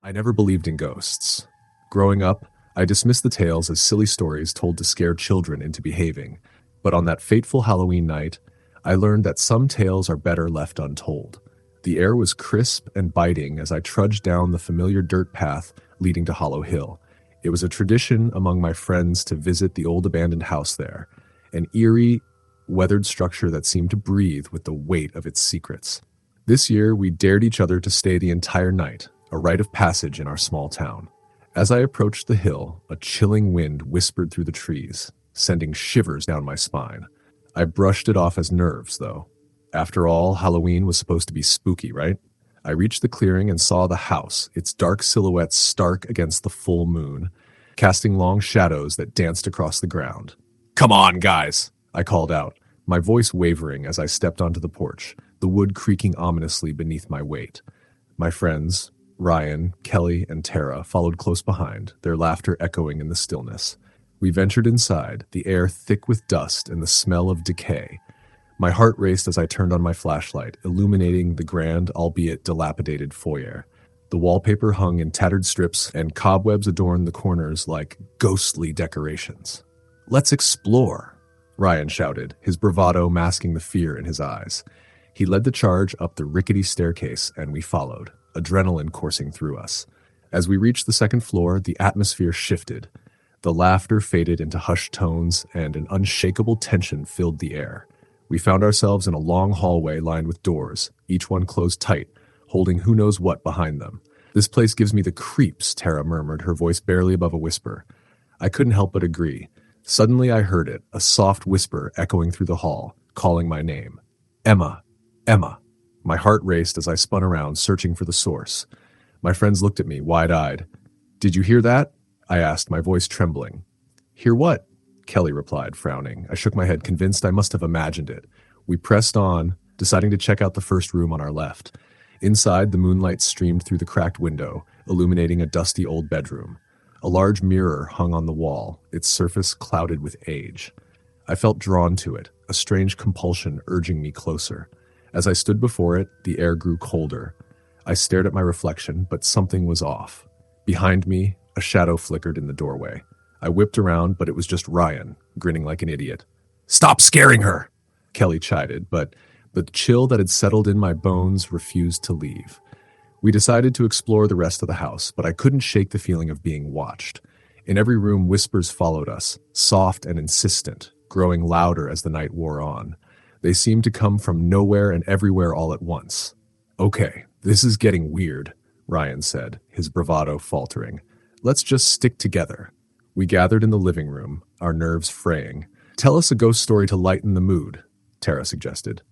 I never believed in ghosts. Growing up, I dismissed the tales as silly stories told to scare children into behaving. But on that fateful Halloween night, I learned that some tales are better left untold. The air was crisp and biting as I trudged down the familiar dirt path leading to Hollow Hill. It was a tradition among my friends to visit the old abandoned house there, an eerie, weathered structure that seemed to breathe with the weight of its secrets. This year, we dared each other to stay the entire night, a rite of passage in our small town. As I approached the hill, a chilling wind whispered through the trees, sending shivers down my spine. I brushed it off as nerves, though. After all, Halloween was supposed to be spooky, right? I reached the clearing and saw the house, its dark silhouette stark against the full moon, casting long shadows that danced across the ground. "Come on, guys!" I called out, my voice wavering as I stepped onto the porch, the wood creaking ominously beneath my weight. My friends, Ryan, Kelly, and Tara, followed close behind, their laughter echoing in the stillness. We ventured inside, the air thick with dust and the smell of decay. My heart raced as I turned on my flashlight, illuminating the grand, albeit dilapidated foyer. The wallpaper hung in tattered strips, and cobwebs adorned the corners like ghostly decorations. "Let's explore," Ryan shouted, his bravado masking the fear in his eyes. He led the charge up the rickety staircase, and we followed, adrenaline coursing through us. As we reached the second floor, the atmosphere shifted. The laughter faded into hushed tones, and an unshakable tension filled the air. We found ourselves in a long hallway lined with doors, each one closed tight, holding who knows what behind them. "This place gives me the creeps," Tara murmured, her voice barely above a whisper. I couldn't help but agree. Suddenly I heard it, a soft whisper echoing through the hall, calling my name. "Emma! Emma!" My heart raced as I spun around, searching for the source. My friends looked at me, wide-eyed. "Did you hear that?" I asked, my voice trembling. "Hear what?" Kelly replied, frowning. I shook my head, convinced I must have imagined it. We pressed on, deciding to check out the first room on our left. Inside, the moonlight streamed through the cracked window, illuminating a dusty old bedroom. A large mirror hung on the wall, its surface clouded with age. I felt drawn to it, a strange compulsion urging me closer. As I stood before it, the air grew colder. I stared at my reflection, but something was off. Behind me, a shadow flickered in the doorway. I whipped around, but it was just Ryan, grinning like an idiot. "Stop scaring her!" Kelly chided, but the chill that had settled in my bones refused to leave. We decided to explore the rest of the house, but I couldn't shake the feeling of being watched. In every room, whispers followed us, soft and insistent, growing louder as the night wore on. They seemed to come from nowhere and everywhere all at once. "Okay, this is getting weird," Ryan said, his bravado faltering. "Let's just stick together." We gathered in the living room, our nerves fraying. "Tell us a ghost story to lighten the mood," Tara suggested.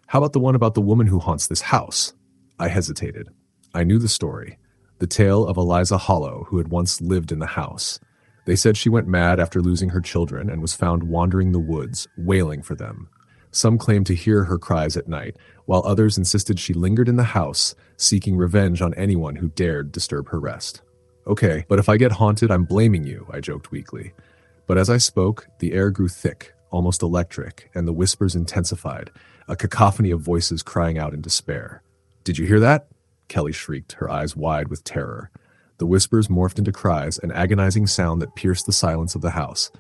"How about the one about the woman who haunts this house?" I hesitated. I knew the story, the tale of Eliza Hollow, who had once lived in the house. They said she went mad after losing her children and was found wandering the woods, wailing for them. Some claimed to hear her cries at night, while others insisted she lingered in the house, seeking revenge on anyone who dared disturb her rest. "Okay, but if I get haunted, I'm blaming you," I joked weakly. But as I spoke, the air grew thick, almost electric, and the whispers intensified, a cacophony of voices crying out in despair. "Did you hear that?" Kelly shrieked, her eyes wide with terror. The whispers morphed into cries, an agonizing sound that pierced the silence of the house.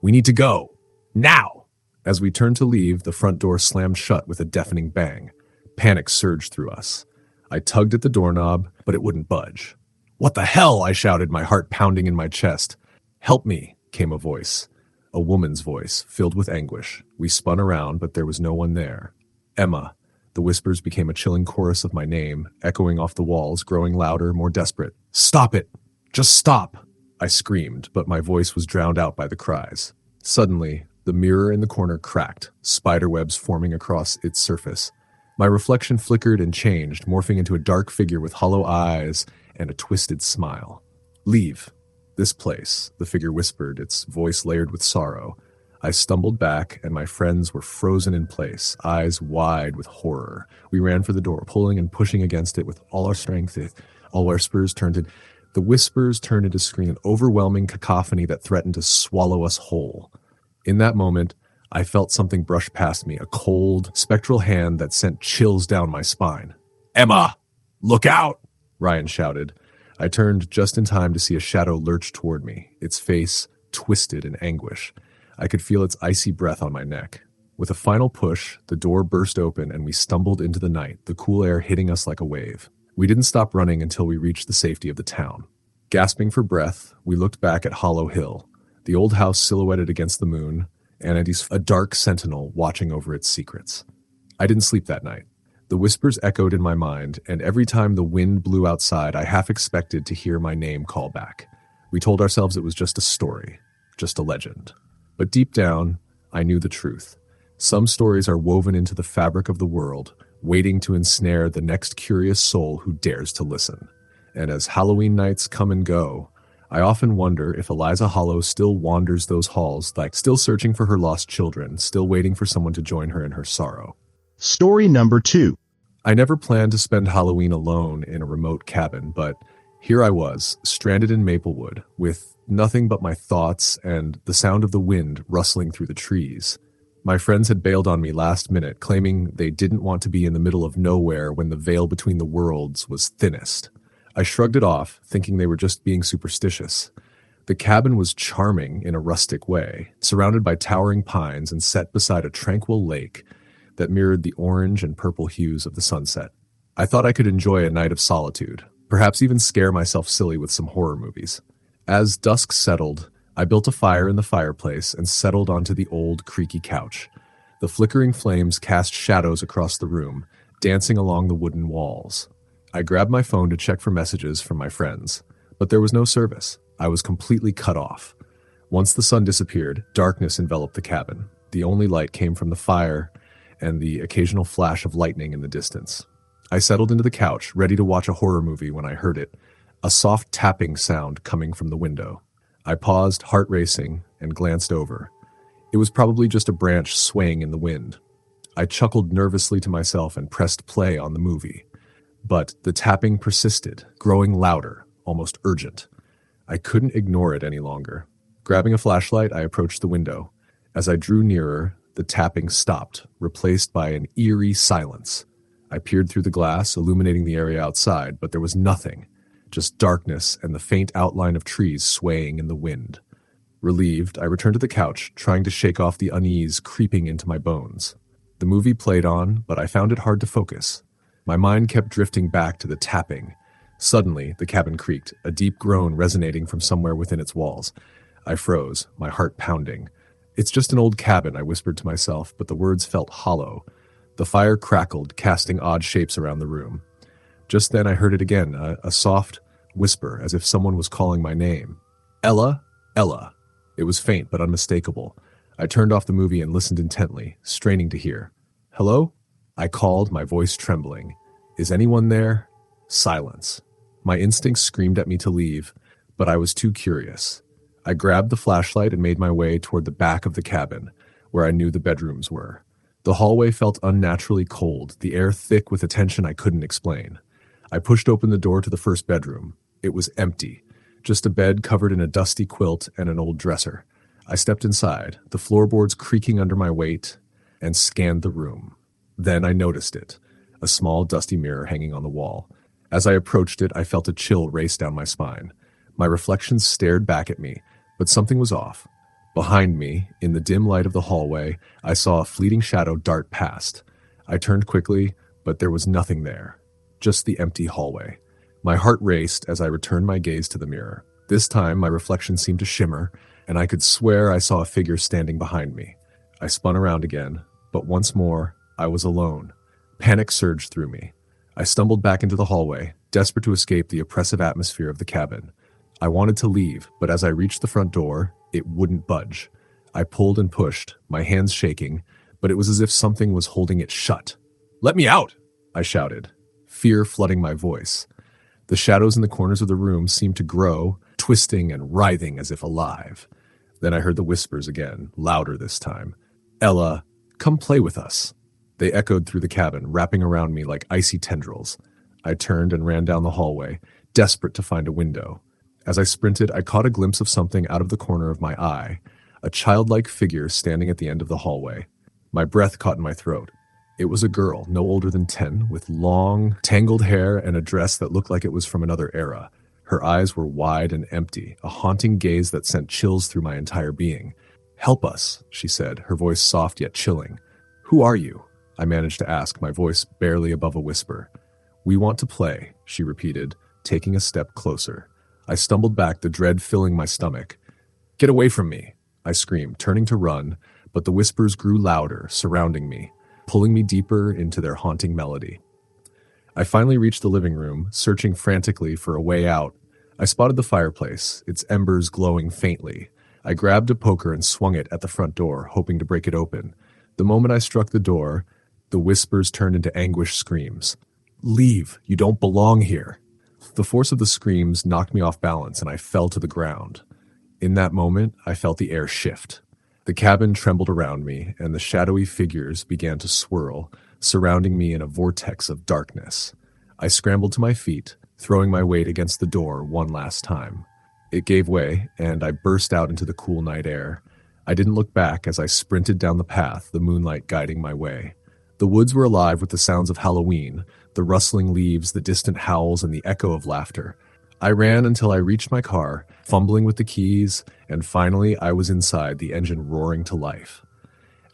"We need to go! Now!" As we turned to leave, the front door slammed shut with a deafening bang. Panic surged through us. I tugged at the doorknob, but it wouldn't budge. "What the hell?" I shouted, my heart pounding in my chest. "Help me," came a voice. A woman's voice, filled with anguish. We spun around, but there was no one there. "Emma." The whispers became a chilling chorus of my name, echoing off the walls, growing louder, more desperate. "Stop it! Just stop!" I screamed, but my voice was drowned out by the cries. Suddenly, the mirror in the corner cracked, spiderwebs forming across its surface. My reflection flickered and changed, morphing into a dark figure with hollow eyes and a twisted smile. "Leave this place," the figure whispered, its voice layered with sorrow. I stumbled back, and my friends were frozen in place, eyes wide with horror. We ran for the door, pulling and pushing against it with all our strength. The whispers turned into a scream, an overwhelming cacophony that threatened to swallow us whole. In that moment, I felt something brush past me, a cold, spectral hand that sent chills down my spine. "Emma, look out!" Ryan shouted. I turned just in time to see a shadow lurch toward me, its face twisted in anguish. I could feel its icy breath on my neck. With a final push, the door burst open and we stumbled into the night, the cool air hitting us like a wave. We didn't stop running until we reached the safety of the town. Gasping for breath, we looked back at Hollow Hill, the old house silhouetted against the moon, and a dark sentinel watching over its secrets. I didn't sleep that night. The whispers echoed in my mind, and every time the wind blew outside, I half expected to hear my name call back. We told ourselves it was just a story, just a legend. But deep down, I knew the truth. Some stories are woven into the fabric of the world, waiting to ensnare the next curious soul who dares to listen. And as Halloween nights come and go, I often wonder if Eliza Hollow still wanders those halls, still searching for her lost children, still waiting for someone to join her in her sorrow. Story number 2. I never planned to spend Halloween alone in a remote cabin, but here I was, stranded in Maplewood, with nothing but my thoughts and the sound of the wind rustling through the trees. My friends had bailed on me last minute, claiming they didn't want to be in the middle of nowhere when the veil between the worlds was thinnest. I shrugged it off, thinking they were just being superstitious. The cabin was charming in a rustic way, surrounded by towering pines and set beside a tranquil lake that mirrored the orange and purple hues of the sunset. I thought I could enjoy a night of solitude, perhaps even scare myself silly with some horror movies. As dusk settled, I built a fire in the fireplace and settled onto the old, creaky couch. The flickering flames cast shadows across the room, dancing along the wooden walls. I grabbed my phone to check for messages from my friends, but there was no service. I was completely cut off. Once the sun disappeared, darkness enveloped the cabin. The only light came from the fire and the occasional flash of lightning in the distance. I settled into the couch, ready to watch a horror movie when I heard it, a soft tapping sound coming from the window. I paused, heart racing, and glanced over. It was probably just a branch swaying in the wind. I chuckled nervously to myself and pressed play on the movie. But the tapping persisted, growing louder, almost urgent. I couldn't ignore it any longer. Grabbing a flashlight, I approached the window. As I drew nearer, the tapping stopped, replaced by an eerie silence. I peered through the glass, illuminating the area outside, but there was nothing. Just darkness and the faint outline of trees swaying in the wind. Relieved, I returned to the couch, trying to shake off the unease creeping into my bones. The movie played on, but I found it hard to focus. My mind kept drifting back to the tapping. Suddenly, the cabin creaked, a deep groan resonating from somewhere within its walls. I froze, my heart pounding. "It's just an old cabin," I whispered to myself, but the words felt hollow. The fire crackled, casting odd shapes around the room. Just then I heard it again, a soft whisper, as if someone was calling my name. "Ella? Ella." It was faint but unmistakable. I turned off the movie and listened intently, straining to hear. "Hello?" I called, my voice trembling. "Is anyone there?" Silence. My instincts screamed at me to leave, but I was too curious. I grabbed the flashlight and made my way toward the back of the cabin, where I knew the bedrooms were. The hallway felt unnaturally cold, the air thick with a tension I couldn't explain. I pushed open the door to the first bedroom. It was empty, just a bed covered in a dusty quilt and an old dresser. I stepped inside, the floorboards creaking under my weight, and scanned the room. Then I noticed it, a small dusty mirror hanging on the wall. As I approached it, I felt a chill race down my spine. My reflection stared back at me, but something was off. Behind me, in the dim light of the hallway, I saw a fleeting shadow dart past. I turned quickly, but there was nothing there. Just the empty hallway. My heart raced as I returned my gaze to the mirror. This time, my reflection seemed to shimmer, and I could swear I saw a figure standing behind me. I spun around again, but once more, I was alone. Panic surged through me. I stumbled back into the hallway, desperate to escape the oppressive atmosphere of the cabin. I wanted to leave, but as I reached the front door, it wouldn't budge. I pulled and pushed, my hands shaking, but it was as if something was holding it shut. "Let me out!" I shouted, fear flooding my voice. The shadows in the corners of the room seemed to grow, twisting and writhing as if alive. Then I heard the whispers again, louder this time. "Ella, come play with us." They echoed through the cabin, wrapping around me like icy tendrils. I turned and ran down the hallway, desperate to find a window. As I sprinted, I caught a glimpse of something out of the corner of my eye, a childlike figure standing at the end of the hallway. My breath caught in my throat. It was a girl, no older than 10, with long, tangled hair and a dress that looked like it was from another era. Her eyes were wide and empty, a haunting gaze that sent chills through my entire being. "Help us," she said, her voice soft yet chilling. "Who are you?" I managed to ask, my voice barely above a whisper. "We want to play," she repeated, taking a step closer. I stumbled back, the dread filling my stomach. "Get away from me," I screamed, turning to run, but the whispers grew louder, surrounding me, pulling me deeper into their haunting melody. I finally reached the living room, searching frantically for a way out. I spotted the fireplace, its embers glowing faintly. I grabbed a poker and swung it at the front door, hoping to break it open. The moment I struck the door, the whispers turned into anguished screams. "Leave! You don't belong here!" The force of the screams knocked me off balance and I fell to the ground. In that moment, I felt the air shift. The cabin trembled around me, and the shadowy figures began to swirl, surrounding me in a vortex of darkness. I scrambled to my feet, throwing my weight against the door one last time. It gave way, and I burst out into the cool night air. I didn't look back as I sprinted down the path, the moonlight guiding my way. The woods were alive with the sounds of Halloween, the rustling leaves, the distant howls, and the echo of laughter. I ran until I reached my car, fumbling with the keys, and finally I was inside, the engine roaring to life.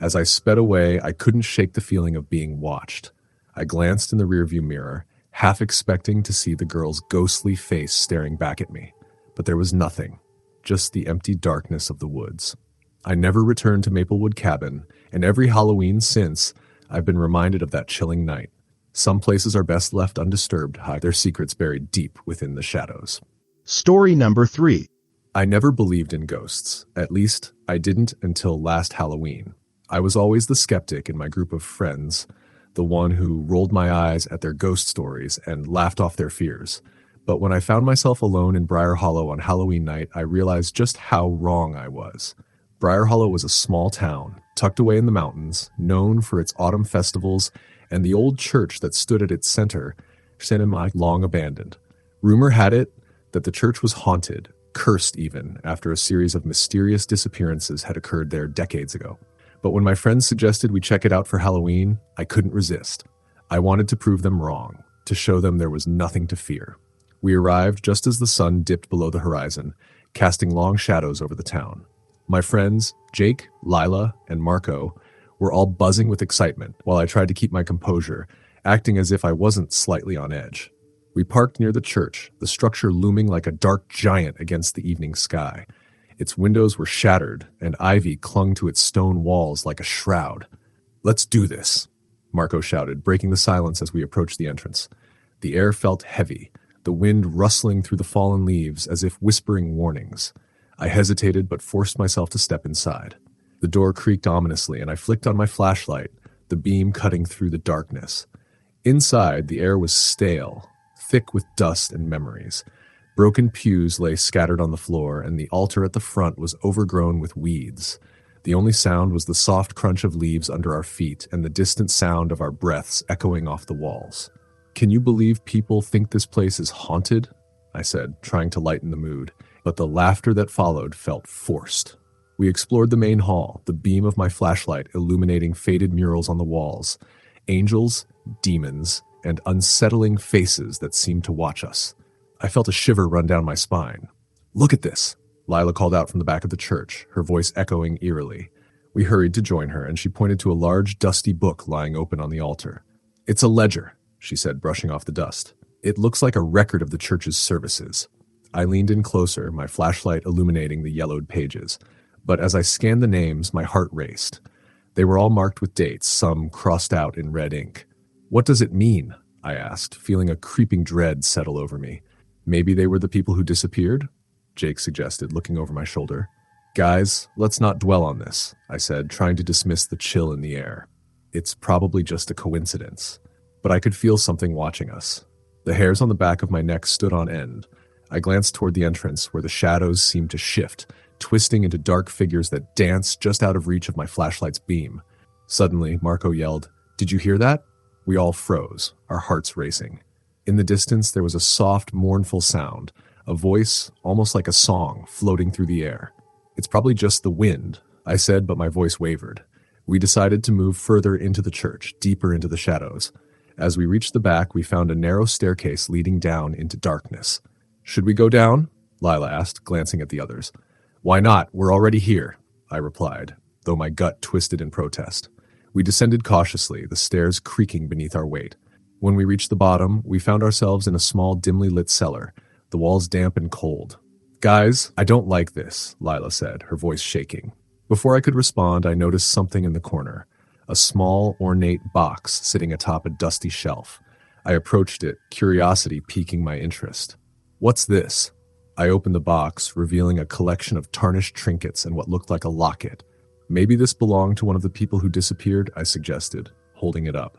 As I sped away, I couldn't shake the feeling of being watched. I glanced in the rearview mirror, half expecting to see the girl's ghostly face staring back at me. But there was nothing, just the empty darkness of the woods. I never returned to Maplewood Cabin, and every Halloween since, I've been reminded of that chilling night. Some places are best left undisturbed, hide their secrets buried deep within the shadows. Story number 3. I never believed in ghosts. At least, I didn't until last Halloween. I was always the skeptic in my group of friends, the one who rolled my eyes at their ghost stories and laughed off their fears. But when I found myself alone in Briar Hollow on Halloween night, I realized just how wrong I was. Briar Hollow was a small town, tucked away in the mountains, known for its autumn festivals, and the old church that stood at its center, long abandoned. Rumor had it that the church was haunted, cursed even, after a series of mysterious disappearances had occurred there decades ago. But when my friends suggested we check it out for Halloween, I couldn't resist. I wanted to prove them wrong, to show them there was nothing to fear. We arrived just as the sun dipped below the horizon, casting long shadows over the town. My friends, Jake, Lila, and Marco, were all buzzing with excitement while I tried to keep my composure, acting as if I wasn't slightly on edge. We parked near the church, the structure looming like a dark giant against the evening sky. Its windows were shattered, and ivy clung to its stone walls like a shroud. "Let's do this," Marco shouted, breaking the silence as we approached the entrance. The air felt heavy, the wind rustling through the fallen leaves as if whispering warnings. I hesitated but forced myself to step inside. The door creaked ominously, and I flicked on my flashlight, the beam cutting through the darkness. Inside, the air was stale, thick with dust and memories. Broken pews lay scattered on the floor, and the altar at the front was overgrown with weeds. The only sound was the soft crunch of leaves under our feet and the distant sound of our breaths echoing off the walls. "Can you believe people think this place is haunted?" I said, trying to lighten the mood, but the laughter that followed felt forced. We explored the main hall, the beam of my flashlight illuminating faded murals on the walls, angels, demons, and unsettling faces that seemed to watch us. I felt a shiver run down my spine. "Look at this," Lila called out from the back of the church, her voice echoing eerily. We hurried to join her, and she pointed to a large, dusty book lying open on the altar. "It's a ledger," she said, brushing off the dust. "It looks like a record of the church's services." I leaned in closer, my flashlight illuminating the yellowed pages. But as I scanned the names, my heart raced. They were all marked with dates, some crossed out in red ink. "What does it mean?" I asked, feeling a creeping dread settle over me. "Maybe they were the people who disappeared?" Jake suggested, looking over my shoulder. "Guys, let's not dwell on this," I said, trying to dismiss the chill in the air. "It's probably just a coincidence." But I could feel something watching us. The hairs on the back of my neck stood on end. I glanced toward the entrance, where the shadows seemed to shift, twisting into dark figures that danced just out of reach of my flashlight's beam. Suddenly, Marco yelled, "Did you hear that?" We all froze, our hearts racing. In the distance, there was a soft, mournful sound, a voice, almost like a song, floating through the air. "It's probably just the wind," I said, but my voice wavered. We decided to move further into the church, deeper into the shadows. As we reached the back, we found a narrow staircase leading down into darkness. Should we go down? Lila asked, glancing at the others. Why not? We're already here, I replied, though my gut twisted in protest. We descended cautiously, the stairs creaking beneath our weight. When we reached the bottom, we found ourselves in a small, dimly lit cellar, the walls damp and cold. Guys, I don't like this, Lila said, her voice shaking. Before I could respond, I noticed something in the corner, a small, ornate box sitting atop a dusty shelf. I approached it, curiosity piquing my interest. What's this? I opened the box, revealing a collection of tarnished trinkets and what looked like a locket. Maybe this belonged to one of the people who disappeared, I suggested, holding it up.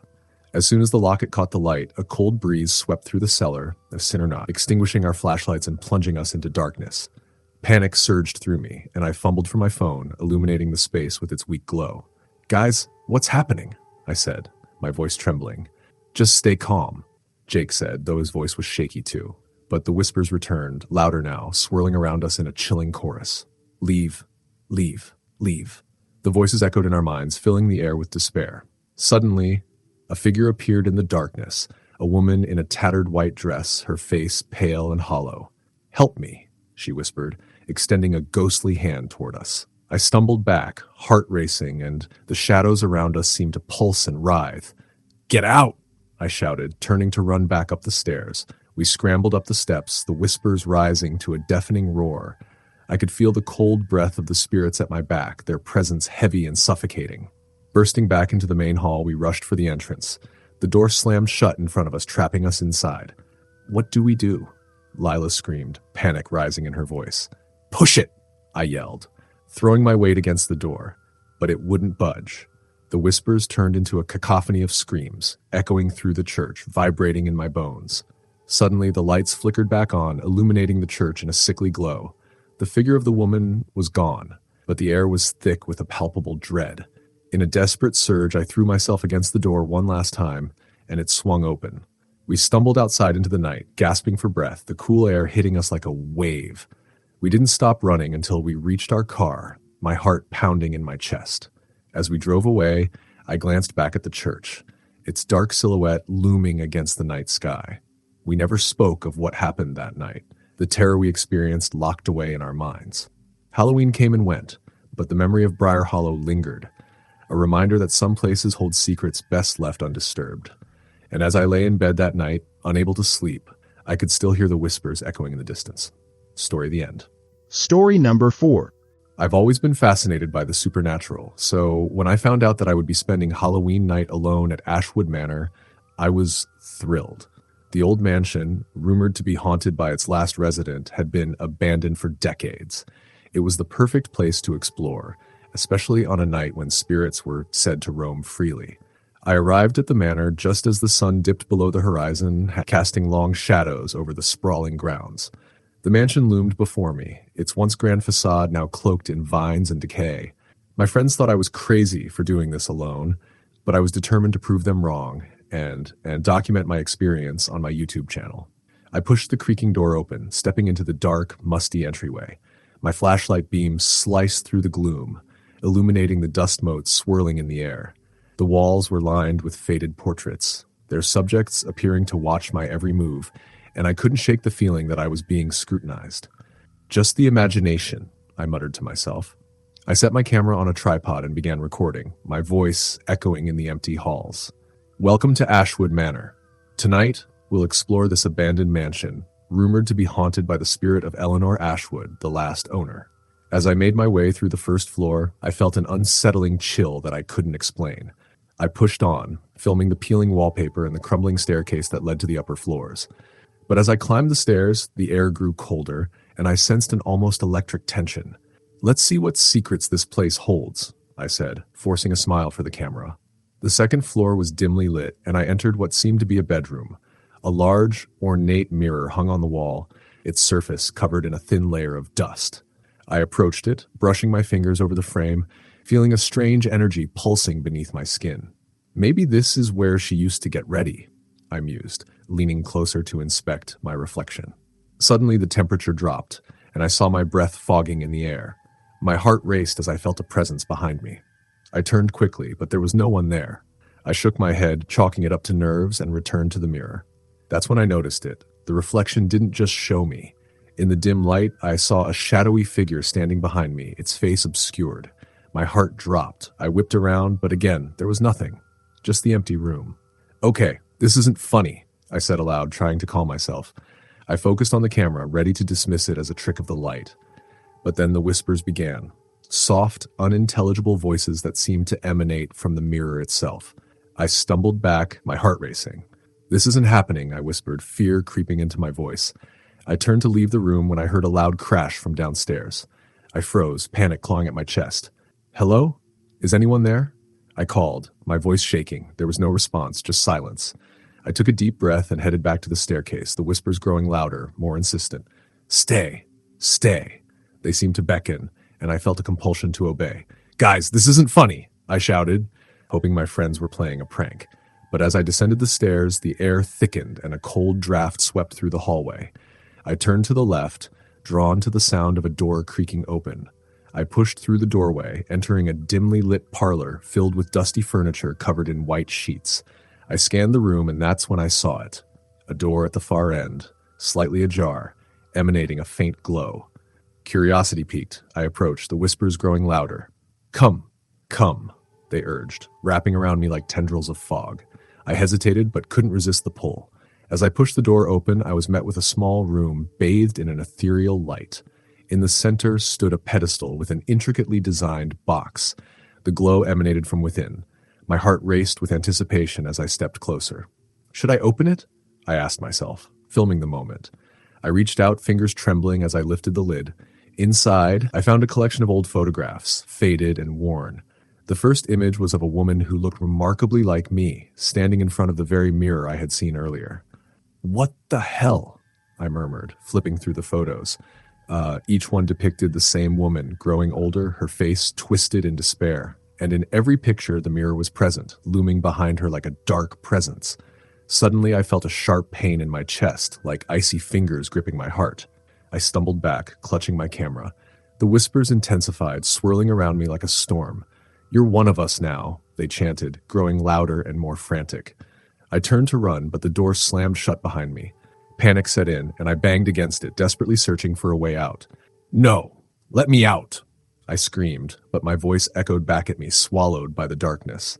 As soon as the locket caught the light, a cold breeze swept through the cellar, a sin or not, extinguishing our flashlights and plunging us into darkness. Panic surged through me, and I fumbled for my phone, illuminating the space with its weak glow. Guys, what's happening? I said, my voice trembling. Just stay calm, Jake said, though his voice was shaky too. But the whispers returned, louder now, swirling around us in a chilling chorus. Leave, leave, leave. The voices echoed in our minds, filling the air with despair. Suddenly, a figure appeared in the darkness, a woman in a tattered white dress, her face pale and hollow. Help me, she whispered, extending a ghostly hand toward us. I stumbled back, heart racing, and the shadows around us seemed to pulse and writhe. Get out, I shouted, turning to run back up the stairs. We scrambled up the steps, the whispers rising to a deafening roar. I could feel the cold breath of the spirits at my back, their presence heavy and suffocating. Bursting back into the main hall, we rushed for the entrance. The door slammed shut in front of us, trapping us inside. What do we do? Lila screamed, panic rising in her voice. Push it, I yelled, throwing my weight against the door. But it wouldn't budge. The whispers turned into a cacophony of screams, echoing through the church, vibrating in my bones. Suddenly, the lights flickered back on, illuminating the church in a sickly glow. The figure of the woman was gone, but the air was thick with a palpable dread. In a desperate surge, I threw myself against the door one last time, and it swung open. We stumbled outside into the night, gasping for breath, the cool air hitting us like a wave. We didn't stop running until we reached our car, my heart pounding in my chest. As we drove away, I glanced back at the church, its dark silhouette looming against the night sky. We never spoke of what happened that night, the terror we experienced locked away in our minds. Halloween came and went, but the memory of Briar Hollow lingered, a reminder that some places hold secrets best left undisturbed. And as I lay in bed that night, unable to sleep, I could still hear the whispers echoing in the distance. Story the end. Story number 4. I've always been fascinated by the supernatural, so when I found out that I would be spending Halloween night alone at Ashwood Manor, I was thrilled. The old mansion, rumored to be haunted by its last resident, had been abandoned for decades. It was the perfect place to explore, especially on a night when spirits were said to roam freely. I arrived at the manor just as the sun dipped below the horizon, casting long shadows over the sprawling grounds. The mansion loomed before me, its once grand facade now cloaked in vines and decay. My friends thought I was crazy for doing this alone, but I was determined to prove them wrong and document my experience on my YouTube channel. I pushed the creaking door open, stepping into the dark, musty entryway. My flashlight beam sliced through the gloom, illuminating the dust motes swirling in the air. The walls were lined with faded portraits, their subjects appearing to watch my every move, and I couldn't shake the feeling that I was being scrutinized. Just the imagination, I muttered to myself. I set my camera on a tripod and began recording, my voice echoing in the empty halls. Welcome to Ashwood Manor. Tonight, we'll explore this abandoned mansion, rumored to be haunted by the spirit of Eleanor Ashwood, the last owner. As I made my way through the first floor, I felt an unsettling chill that I couldn't explain. I pushed on, filming the peeling wallpaper and the crumbling staircase that led to the upper floors. But as I climbed the stairs, the air grew colder, and I sensed an almost electric tension. Let's see what secrets this place holds, I said, forcing a smile for the camera. The second floor was dimly lit, and I entered what seemed to be a bedroom. A large, ornate mirror hung on the wall, its surface covered in a thin layer of dust. I approached it, brushing my fingers over the frame, feeling a strange energy pulsing beneath my skin. Maybe this is where she used to get ready, I mused, leaning closer to inspect my reflection. Suddenly the temperature dropped, and I saw my breath fogging in the air. My heart raced as I felt a presence behind me. I turned quickly, but there was no one there. I shook my head, chalking it up to nerves, and returned to the mirror. That's when I noticed it. The reflection didn't just show me. In the dim light, I saw a shadowy figure standing behind me, its face obscured. My heart dropped. I whipped around, but again, there was nothing. Just the empty room. Okay, this isn't funny, I said aloud, trying to calm myself. I focused on the camera, ready to dismiss it as a trick of the light. But then the whispers began. Soft, unintelligible voices that seemed to emanate from the mirror itself. I stumbled back, my heart racing. This isn't happening, I whispered, fear creeping into my voice. I turned to leave the room when I heard a loud crash from downstairs. I froze, panic clawing at my chest. Hello? Is anyone there? I called, my voice shaking. There was no response, just silence. I took a deep breath and headed back to the staircase, the whispers growing louder, more insistent. Stay. Stay. They seemed to beckon, and I felt a compulsion to obey. Guys, this isn't funny, I shouted, hoping my friends were playing a prank. But as I descended the stairs, the air thickened and a cold draft swept through the hallway. I turned to the left, drawn to the sound of a door creaking open. I pushed through the doorway, entering a dimly lit parlor filled with dusty furniture covered in white sheets. I scanned the room, and that's when I saw it. A door at the far end, slightly ajar, emanating a faint glow. Curiosity piqued, I approached, the whispers growing louder. Come, come, they urged, wrapping around me like tendrils of fog. I hesitated, but couldn't resist the pull. As I pushed the door open, I was met with a small room bathed in an ethereal light. In the center stood a pedestal with an intricately designed box. The glow emanated from within. My heart raced with anticipation as I stepped closer. Should I open it? I asked myself, filming the moment. I reached out, fingers trembling as I lifted the lid. Inside, I found a collection of old photographs, faded and worn. The first image was of a woman who looked remarkably like me, standing in front of the very mirror I had seen earlier. What the hell? I murmured, flipping through the photos. Each one depicted the same woman, growing older, her face twisted in despair. And in every picture, the mirror was present, looming behind her like a dark presence. Suddenly, I felt a sharp pain in my chest, like icy fingers gripping my heart. I stumbled back, clutching my camera. The whispers intensified, swirling around me like a storm. You're one of us now, they chanted, growing louder and more frantic. I turned to run, but the door slammed shut behind me. Panic set in, and I banged against it, desperately searching for a way out. No! Let me out! I screamed, but my voice echoed back at me, swallowed by the darkness.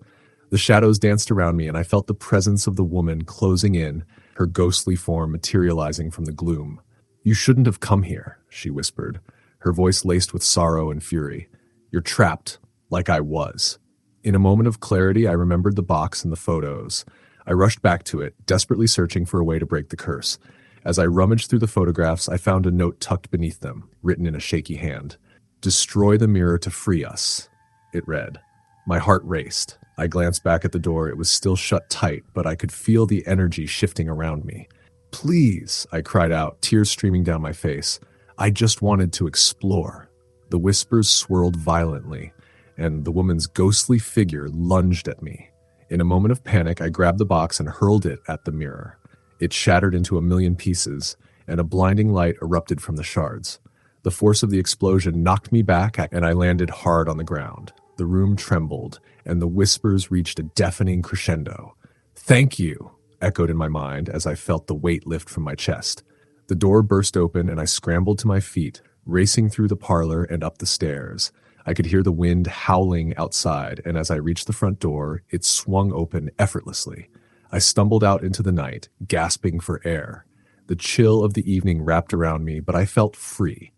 The shadows danced around me, and I felt the presence of the woman closing in, her ghostly form materializing from the gloom. You shouldn't have come here, she whispered, her voice laced with sorrow and fury. You're trapped, like I was. In a moment of clarity, I remembered the box and the photos. I rushed back to it, desperately searching for a way to break the curse. As I rummaged through the photographs, I found a note tucked beneath them, written in a shaky hand. Destroy the mirror to free us, it read. My heart raced. I glanced back at the door. It was still shut tight, but I could feel the energy shifting around me. Please, I cried out, tears streaming down my face. I just wanted to explore. The whispers swirled violently, and the woman's ghostly figure lunged at me. In a moment of panic, I grabbed the box and hurled it at the mirror. It shattered into a million pieces, and a blinding light erupted from the shards. The force of the explosion knocked me back, and I landed hard on the ground. The room trembled, and the whispers reached a deafening crescendo. Thank you, echoed in my mind as I felt the weight lift from my chest. The door burst open, and I scrambled to my feet, racing through the parlor and up the stairs. I could hear the wind howling outside, and as I reached the front door, it swung open effortlessly. I stumbled out into the night, gasping for air. The chill of the evening wrapped around me, but I felt free.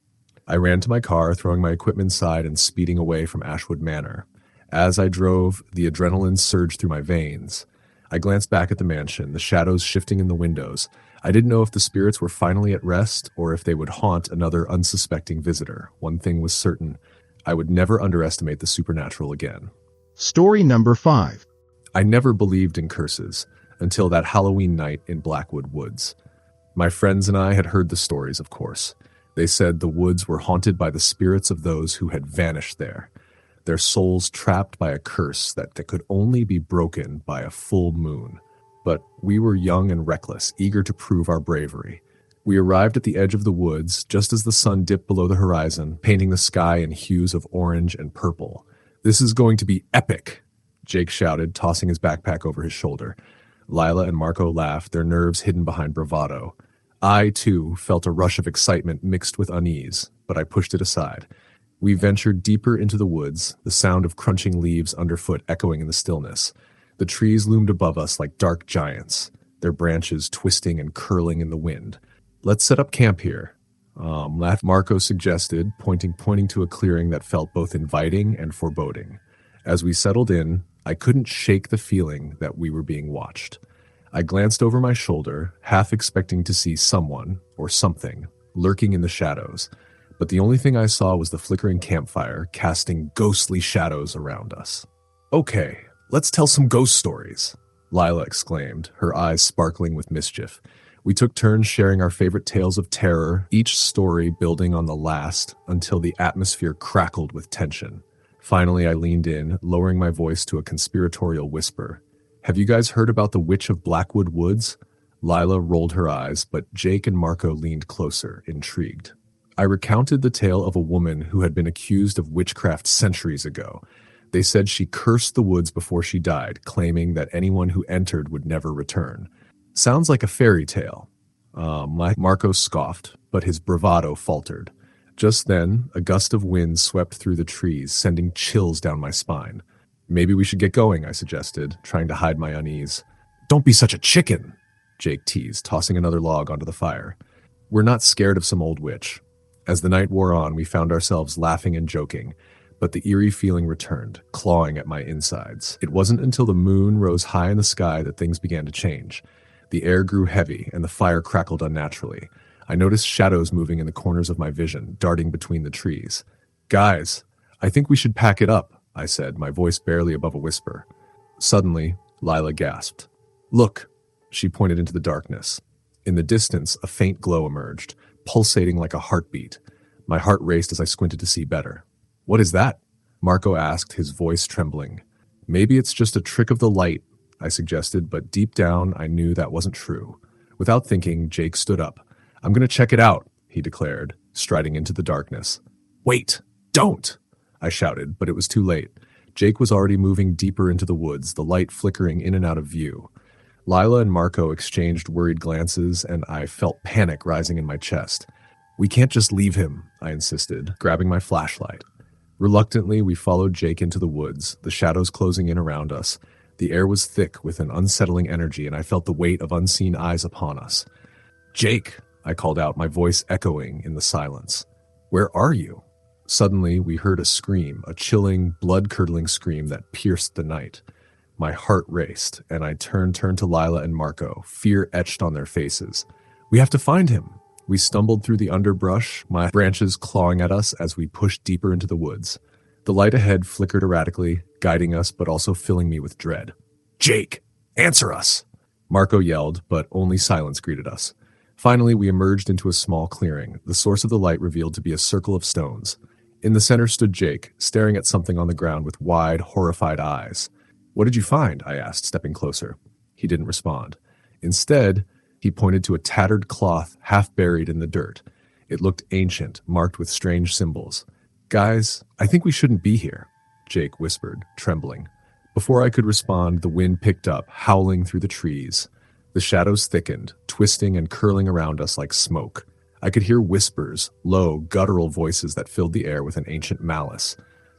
I ran to my car, throwing my equipment inside and speeding away from Ashwood Manor. As I drove, the adrenaline surged through my veins. I glanced back at the mansion, the shadows shifting in the windows. I didn't know if the spirits were finally at rest or if they would haunt another unsuspecting visitor. One thing was certain. I would never underestimate the supernatural again. Story number 5. I never believed in curses until that Halloween night in Blackwood Woods. My friends and I had heard the stories, of course. They said the woods were haunted by the spirits of those who had vanished there, their souls trapped by a curse that could only be broken by a full moon. But we were young and reckless, eager to prove our bravery. We arrived at the edge of the woods just as the sun dipped below the horizon, painting the sky in hues of orange and purple. This is going to be epic, Jake shouted, tossing his backpack over his shoulder. Lila and Marco laughed, their nerves hidden behind bravado. I, too, felt a rush of excitement mixed with unease, but I pushed it aside. We ventured deeper into the woods, the sound of crunching leaves underfoot echoing in the stillness. The trees loomed above us like dark giants, their branches twisting and curling in the wind. "Let's set up camp here," Marco suggested, pointing to a clearing that felt both inviting and foreboding. As we settled in, I couldn't shake the feeling that we were being watched. I glanced over my shoulder, half expecting to see someone, or something, lurking in the shadows, but the only thing I saw was the flickering campfire casting ghostly shadows around us. "Okay, let's tell some ghost stories," Lila exclaimed, her eyes sparkling with mischief. We took turns sharing our favorite tales of terror, each story building on the last until the atmosphere crackled with tension. Finally, I leaned in, lowering my voice to a conspiratorial whisper. "Have you guys heard about the Witch of Blackwood Woods?" Lila rolled her eyes, but Jake and Marco leaned closer, intrigued. I recounted the tale of a woman who had been accused of witchcraft centuries ago. They said she cursed the woods before she died, claiming that anyone who entered would never return. "Sounds like a fairy tale." Marco scoffed, but his bravado faltered. Just then, a gust of wind swept through the trees, sending chills down my spine. "Maybe we should get going," I suggested, trying to hide my unease. "Don't be such a chicken," Jake teased, tossing another log onto the fire. "We're not scared of some old witch." As the night wore on, we found ourselves laughing and joking, but the eerie feeling returned, clawing at my insides. It wasn't until the moon rose high in the sky that things began to change. The air grew heavy, and the fire crackled unnaturally. I noticed shadows moving in the corners of my vision, darting between the trees. "Guys, I think we should pack it up," I said, my voice barely above a whisper. Suddenly, Lila gasped. "Look," she pointed into the darkness. In the distance, a faint glow emerged, pulsating like a heartbeat. My heart raced as I squinted to see better. "What is that?" Marco asked, his voice trembling. "Maybe it's just a trick of the light," I suggested, but deep down I knew that wasn't true. Without thinking, Jake stood up. "I'm going to check it out," he declared, striding into the darkness. "Wait! Don't!" I shouted, but it was too late. Jake was already moving deeper into the woods, the light flickering in and out of view. Lila and Marco exchanged worried glances, and I felt panic rising in my chest. "We can't just leave him," I insisted, grabbing my flashlight. Reluctantly, we followed Jake into the woods, the shadows closing in around us. The air was thick with an unsettling energy, and I felt the weight of unseen eyes upon us. "Jake," I called out, my voice echoing in the silence. "Where are you?" Suddenly, we heard a scream, a chilling, blood-curdling scream that pierced the night. My heart raced, and I turned to Lila and Marco, fear etched on their faces. "We have to find him." We stumbled through the underbrush, my branches clawing at us as we pushed deeper into the woods. The light ahead flickered erratically, guiding us but also filling me with dread. "Jake, answer us!" Marco yelled, but only silence greeted us. Finally, we emerged into a small clearing, the source of the light revealed to be a circle of stones. In the center stood Jake, staring at something on the ground with wide, horrified eyes. "What did you find?" I asked, stepping closer. He didn't respond. Instead, he pointed to a tattered cloth half buried in the dirt. It looked ancient, marked with strange symbols. "Guys, I think we shouldn't be here," Jake whispered, trembling. Before I could respond, the wind picked up, howling through the trees. The shadows thickened, twisting and curling around us like smoke. I could hear whispers, low, guttural voices that filled the air with an ancient malice.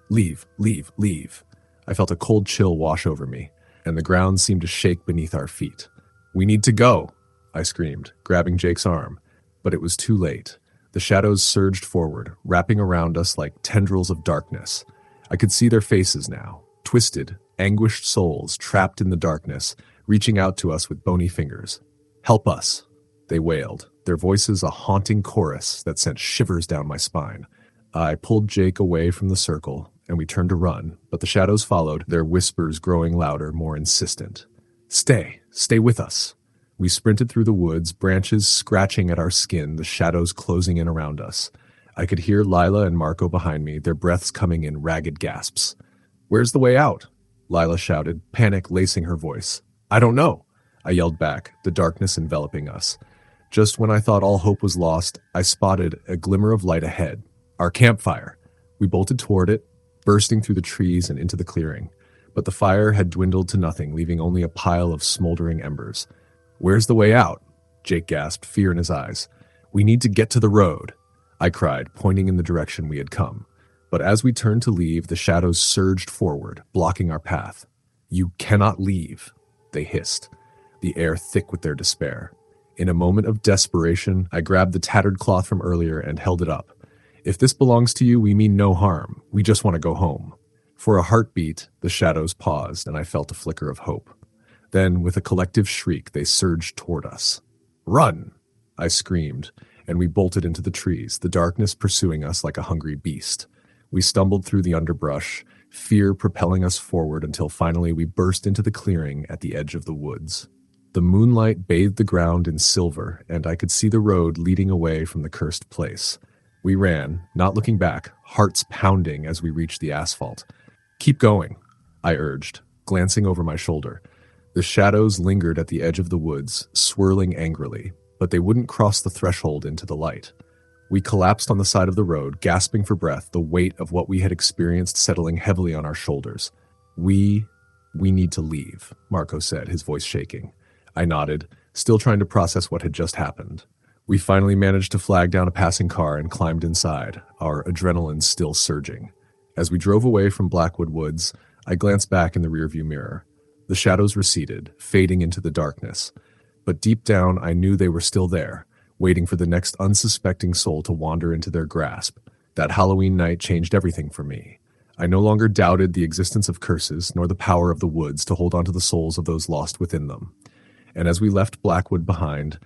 "Leave, leave, leave." I felt a cold chill wash over me, and the ground seemed to shake beneath our feet. "We need to go," I screamed, grabbing Jake's arm. But it was too late. The shadows surged forward, wrapping around us like tendrils of darkness. I could see their faces now, twisted, anguished souls trapped in the darkness, reaching out to us with bony fingers. "Help us," they wailed, their voices a haunting chorus that sent shivers down my spine. I pulled Jake away from the circle, and we turned to run, but the shadows followed, their whispers growing louder, more insistent. Stay with us." We sprinted through the woods, branches scratching at our skin, the shadows closing in around us. I could hear Lila and Marco behind me, their breaths coming in ragged gasps. "Where's the way out?" Lila shouted, panic lacing her voice. "I don't know," I yelled back, the darkness enveloping us. Just when I thought all hope was lost, I spotted a glimmer of light ahead. Our campfire. We bolted toward it, bursting through the trees and into the clearing. But the fire had dwindled to nothing, leaving only a pile of smoldering embers. "Where's the way out?" Jake gasped, fear in his eyes. "We need to get to the road," I cried, pointing in the direction we had come. But as we turned to leave, the shadows surged forward, blocking our path. "You cannot leave," they hissed, the air thick with their despair. In a moment of desperation, I grabbed the tattered cloth from earlier and held it up. "If this belongs to you, we mean no harm. We just want to go home." For a heartbeat, the shadows paused, and I felt a flicker of hope. Then, with a collective shriek, they surged toward us. "Run!" I screamed, and we bolted into the trees, the darkness pursuing us like a hungry beast. We stumbled through the underbrush, fear propelling us forward until finally we burst into the clearing at the edge of the woods. The moonlight bathed the ground in silver, and I could see the road leading away from the cursed place. We ran, not looking back, hearts pounding as we reached the asphalt. "Keep going," I urged, glancing over my shoulder. The shadows lingered at the edge of the woods, swirling angrily, but they wouldn't cross the threshold into the light. We collapsed on the side of the road, gasping for breath, the weight of what we had experienced settling heavily on our shoulders. We need to leave," Marco said, his voice shaking. I nodded, still trying to process what had just happened. We finally managed to flag down a passing car and climbed inside, our adrenaline still surging. As we drove away from Blackwood Woods, I glanced back in the rearview mirror. The shadows receded, fading into the darkness. But deep down, I knew they were still there, waiting for the next unsuspecting soul to wander into their grasp. That Halloween night changed everything for me. I no longer doubted the existence of curses, nor the power of the woods to hold onto the souls of those lost within them. And as we left Blackwood behind,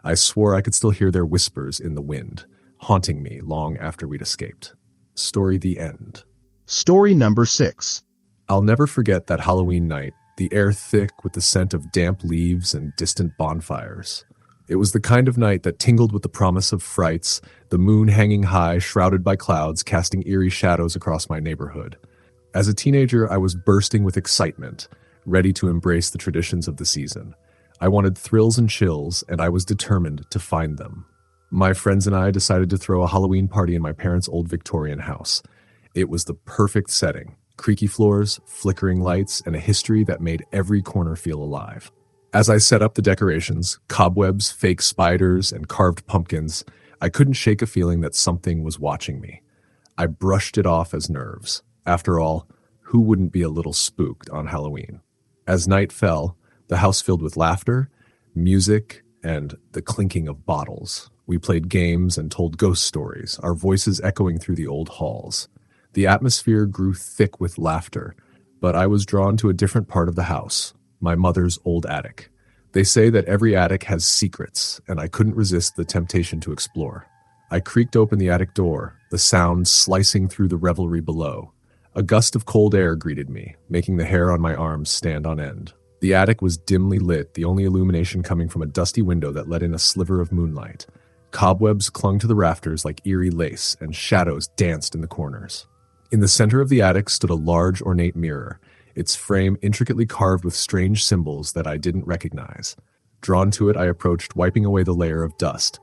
I swore I could still hear their whispers in the wind, haunting me long after we'd escaped. Story the end. Story number 6. I'll never forget that Halloween night, the air thick with the scent of damp leaves and distant bonfires. It was the kind of night that tingled with the promise of frights, the moon hanging high, shrouded by clouds, casting eerie shadows across my neighborhood. As a teenager, I was bursting with excitement, ready to embrace the traditions of the season. I wanted thrills and chills, and I was determined to find them. My friends and I decided to throw a Halloween party in my parents' old Victorian house. It was the perfect setting: creaky floors, flickering lights, and a history that made every corner feel alive. As I set up the decorations, cobwebs, fake spiders, and carved pumpkins, I couldn't shake a feeling that something was watching me. I brushed it off as nerves. After all, who wouldn't be a little spooked on Halloween? As night fell, the house filled with laughter, music, and the clinking of bottles. We played games and told ghost stories, our voices echoing through the old halls. The atmosphere grew thick with laughter, but I was drawn to a different part of the house, my mother's old attic. They say that every attic has secrets, and I couldn't resist the temptation to explore. I creaked open the attic door, the sound slicing through the revelry below. A gust of cold air greeted me, making the hair on my arms stand on end. The attic was dimly lit, the only illumination coming from a dusty window that let in a sliver of moonlight. Cobwebs clung to the rafters like eerie lace, and shadows danced in the corners. In the center of the attic stood a large, ornate mirror, its frame intricately carved with strange symbols that I didn't recognize. Drawn to it, I approached, wiping away the layer of dust.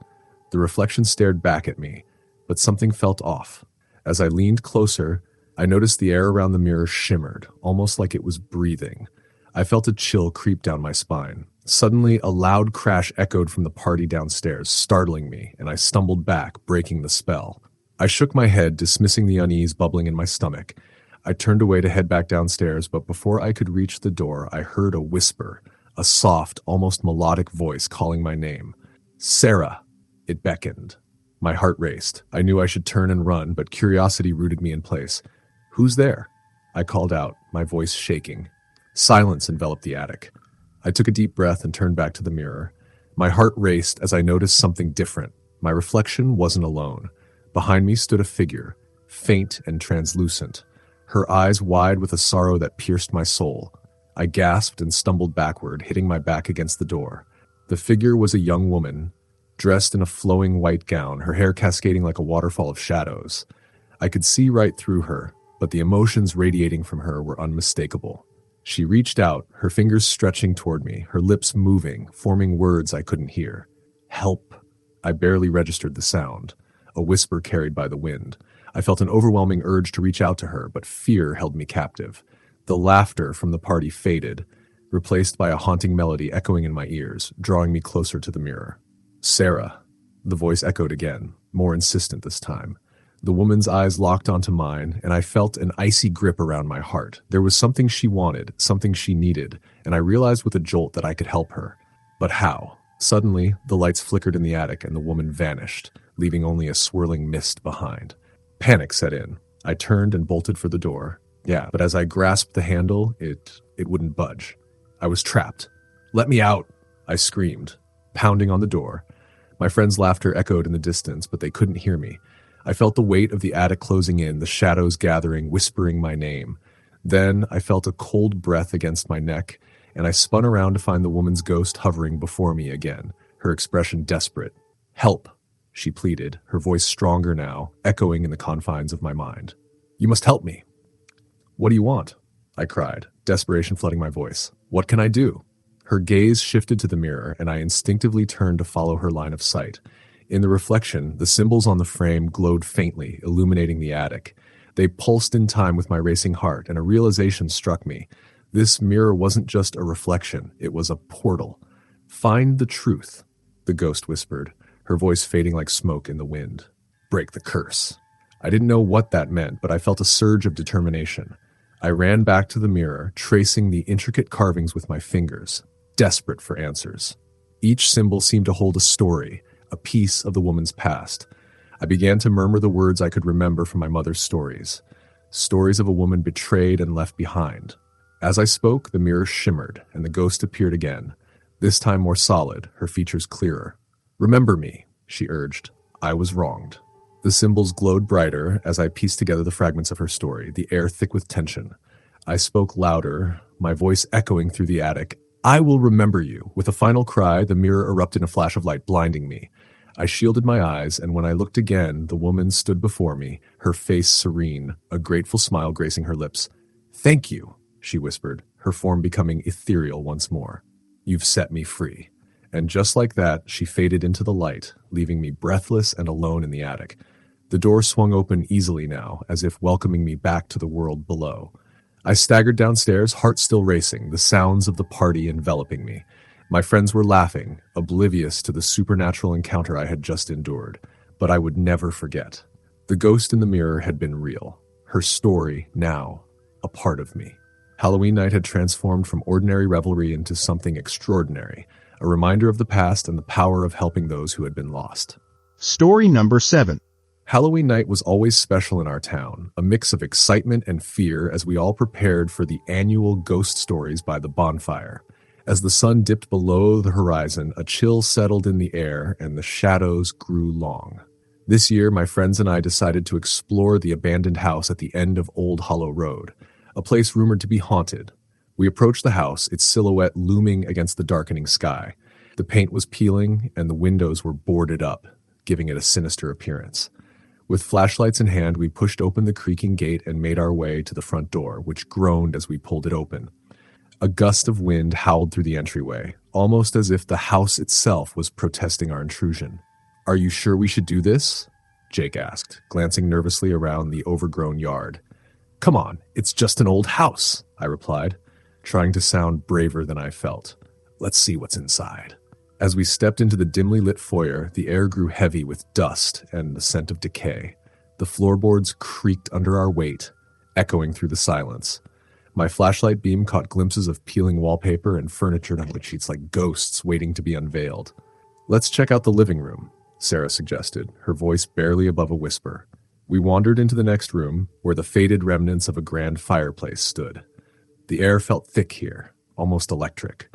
The reflection stared back at me, but something felt off. As I leaned closer, I noticed the air around the mirror shimmered, almost like it was breathing. I felt a chill creep down my spine. Suddenly, a loud crash echoed from the party downstairs, startling me, and I stumbled back, breaking the spell. I shook my head, dismissing the unease bubbling in my stomach. I turned away to head back downstairs, but before I could reach the door, I heard a whisper, a soft, almost melodic voice calling my name. "Sarah!" It beckoned. My heart raced. I knew I should turn and run, but curiosity rooted me in place. "Who's there?" I called out, my voice shaking. Silence enveloped the attic. I took a deep breath and turned back to the mirror. My heart raced as I noticed something different. My reflection wasn't alone. Behind me stood a figure, faint and translucent, her eyes wide with a sorrow that pierced my soul. I gasped and stumbled backward, hitting my back against the door. The figure was a young woman, dressed in a flowing white gown, her hair cascading like a waterfall of shadows. I could see right through her, but the emotions radiating from her were unmistakable. She reached out, her fingers stretching toward me, her lips moving, forming words I couldn't hear. "Help." I barely registered the sound, a whisper carried by the wind. I felt an overwhelming urge to reach out to her, but fear held me captive. The laughter from the party faded. replaced by a haunting melody echoing in my ears, drawing me closer to the mirror. "Sarah." The voice echoed again, more insistent this time. The woman's eyes locked onto mine, and I felt an icy grip around my heart. There was something she wanted, something she needed, and I realized with a jolt that I could help her. But how? Suddenly, the lights flickered in the attic and the woman vanished, leaving only a swirling mist behind. Panic set in. I turned and bolted for the door. Yeah, but as I grasped the handle, it wouldn't budge. I was trapped. "Let me out!" I screamed, pounding on the door. My friend's laughter echoed in the distance, but they couldn't hear me. I felt the weight of the attic closing in, the shadows gathering, whispering my name. Then I felt a cold breath against my neck, and I spun around to find the woman's ghost hovering before me again, her expression desperate. "Help," she pleaded, her voice stronger now, echoing in the confines of my mind. "You must help me." "What do you want?" I cried, desperation flooding my voice. "What can I do?" Her gaze shifted to the mirror, and I instinctively turned to follow her line of sight. In the reflection, the symbols on the frame glowed faintly, illuminating the attic. They pulsed in time with my racing heart, and a realization struck me. This mirror wasn't just a reflection, it was a portal. "Find the truth," the ghost whispered, her voice fading like smoke in the wind. "Break the curse." I didn't know what that meant, but I felt a surge of determination. I ran back to the mirror, tracing the intricate carvings with my fingers, desperate for answers. Each symbol seemed to hold a story, a piece of the woman's past. I began to murmur the words I could remember from my mother's stories. Stories of a woman betrayed and left behind. As I spoke, the mirror shimmered, and the ghost appeared again, this time more solid, her features clearer. "Remember me," she urged. I was wronged. The symbols glowed brighter as I pieced together the fragments of her story, the air thick with tension. I spoke louder, my voice echoing through the attic. "I will remember you." With a final cry, the mirror erupted in a flash of light, blinding me. I shielded my eyes, and when I looked again, the woman stood before me, her face serene, a grateful smile gracing her lips. "Thank you," she whispered, her form becoming ethereal once more. "You've set me free." And just like that, she faded into the light, leaving me breathless and alone in the attic. The door swung open easily now, as if welcoming me back to the world below. I staggered downstairs, heart still racing, the sounds of the party enveloping me. My friends were laughing, oblivious to the supernatural encounter I had just endured, but I would never forget. The ghost in the mirror had been real. Her story, now, a part of me. Halloween night had transformed from ordinary revelry into something extraordinary, a reminder of the past and the power of helping those who had been lost. Story number 7. Halloween night was always special in our town, a mix of excitement and fear as we all prepared for the annual ghost stories by the bonfire. As the sun dipped below the horizon, a chill settled in the air and the shadows grew long. This year, my friends and I decided to explore the abandoned house at the end of Old Hollow Road, a place rumored to be haunted. We approached the house, its silhouette looming against the darkening sky. The paint was peeling and the windows were boarded up, giving it a sinister appearance. With flashlights in hand, we pushed open the creaking gate and made our way to the front door, which groaned as we pulled it open. A gust of wind howled through the entryway, almost as if the house itself was protesting our intrusion. "Are you sure we should do this?" Jake asked, glancing nervously around the overgrown yard. "Come on, it's just an old house," I replied, trying to sound braver than I felt. "Let's see what's inside." As we stepped into the dimly lit foyer, the air grew heavy with dust and the scent of decay. The floorboards creaked under our weight, echoing through the silence. My flashlight beam caught glimpses of peeling wallpaper and furniture on wood sheets like ghosts waiting to be unveiled. "Let's check out the living room," Sarah suggested, her voice barely above a whisper. We wandered into the next room, where the faded remnants of a grand fireplace stood. The air felt thick here, almost electric.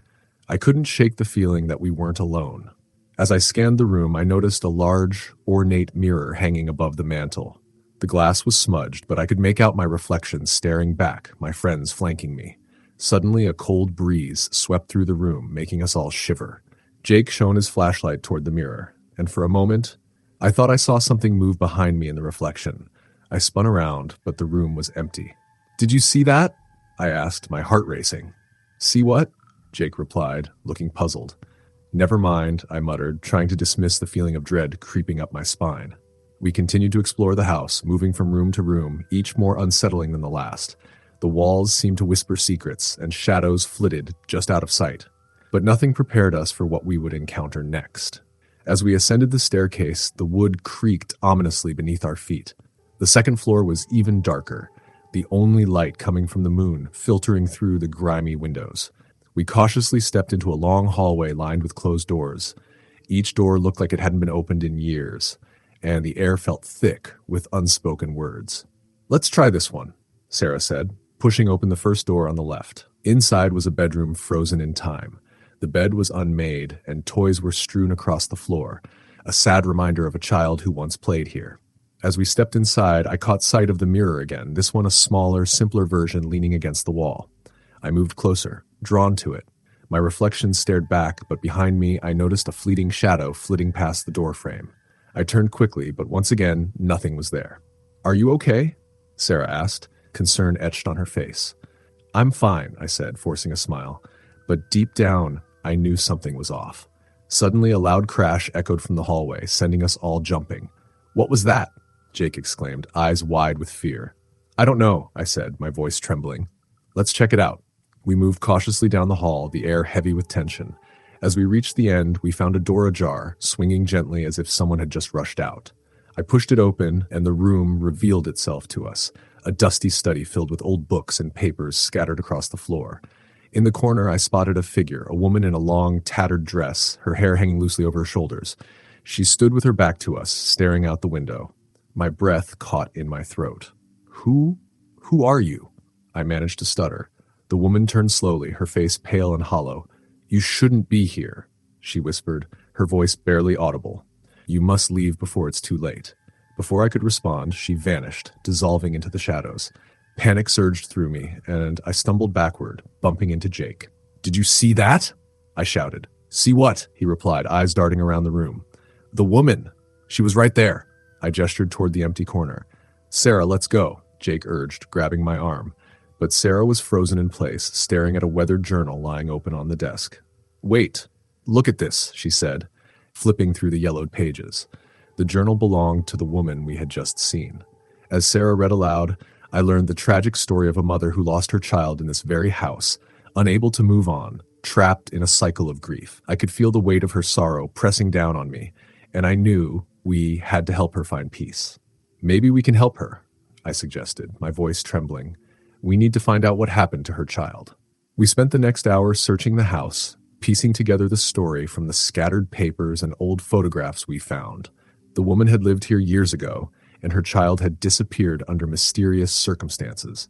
I couldn't shake the feeling that we weren't alone. As I scanned the room, I noticed a large, ornate mirror hanging above the mantel. The glass was smudged, but I could make out my reflection staring back, my friends flanking me. Suddenly, a cold breeze swept through the room, making us all shiver. Jake shone his flashlight toward the mirror, and for a moment, I thought I saw something move behind me in the reflection. I spun around, but the room was empty. "Did you see that?" I asked, my heart racing. "See what?" Jake replied, looking puzzled. "Never mind," I muttered, trying to dismiss the feeling of dread creeping up my spine. We continued to explore the house, moving from room to room, each more unsettling than the last. The walls seemed to whisper secrets, and shadows flitted just out of sight. But nothing prepared us for what we would encounter next. As we ascended the staircase, the wood creaked ominously beneath our feet. The second floor was even darker, the only light coming from the moon filtering through the grimy windows. We cautiously stepped into a long hallway lined with closed doors. Each door looked like it hadn't been opened in years, and the air felt thick with unspoken words. "Let's try this one," Sarah said, pushing open the first door on the left. Inside was a bedroom frozen in time. The bed was unmade, and toys were strewn across the floor, a sad reminder of a child who once played here. As we stepped inside, I caught sight of the mirror again, this one a smaller, simpler version leaning against the wall. I moved closer, drawn to it. My reflection stared back, but behind me I noticed a fleeting shadow flitting past the doorframe. I turned quickly, but once again, nothing was there. "Are you okay?" Sarah asked, concern etched on her face. "I'm fine," I said, forcing a smile. But deep down, I knew something was off. Suddenly, a loud crash echoed from the hallway, sending us all jumping. "What was that?" Jake exclaimed, eyes wide with fear. "I don't know," I said, my voice trembling. "Let's check it out." We moved cautiously down the hall, the air heavy with tension. As we reached the end, we found a door ajar, swinging gently as if someone had just rushed out. I pushed it open, and the room revealed itself to us, a dusty study filled with old books and papers scattered across the floor. In the corner, I spotted a figure, a woman in a long, tattered dress, her hair hanging loosely over her shoulders. She stood with her back to us, staring out the window. My breath caught in my throat. Who are you?" I managed to stutter. The woman turned slowly, her face pale and hollow. "You shouldn't be here," she whispered, her voice barely audible. "You must leave before it's too late." Before I could respond, she vanished, dissolving into the shadows. Panic surged through me, and I stumbled backward, bumping into Jake. "Did you see that?" I shouted. "See what?" he replied, eyes darting around the room. "The woman. She was right there." I gestured toward the empty corner. "Sarah, let's go," Jake urged, grabbing my arm. But Sarah was frozen in place, staring at a weathered journal lying open on the desk. "Wait, look at this," she said, flipping through the yellowed pages. The journal belonged to the woman we had just seen. As Sarah read aloud, I learned the tragic story of a mother who lost her child in this very house, unable to move on, trapped in a cycle of grief. I could feel the weight of her sorrow pressing down on me, and I knew we had to help her find peace. "Maybe we can help her," I suggested, my voice trembling. "We need to find out what happened to her child." We spent the next hour searching the house, piecing together the story from the scattered papers and old photographs we found. The woman had lived here years ago, and her child had disappeared under mysterious circumstances.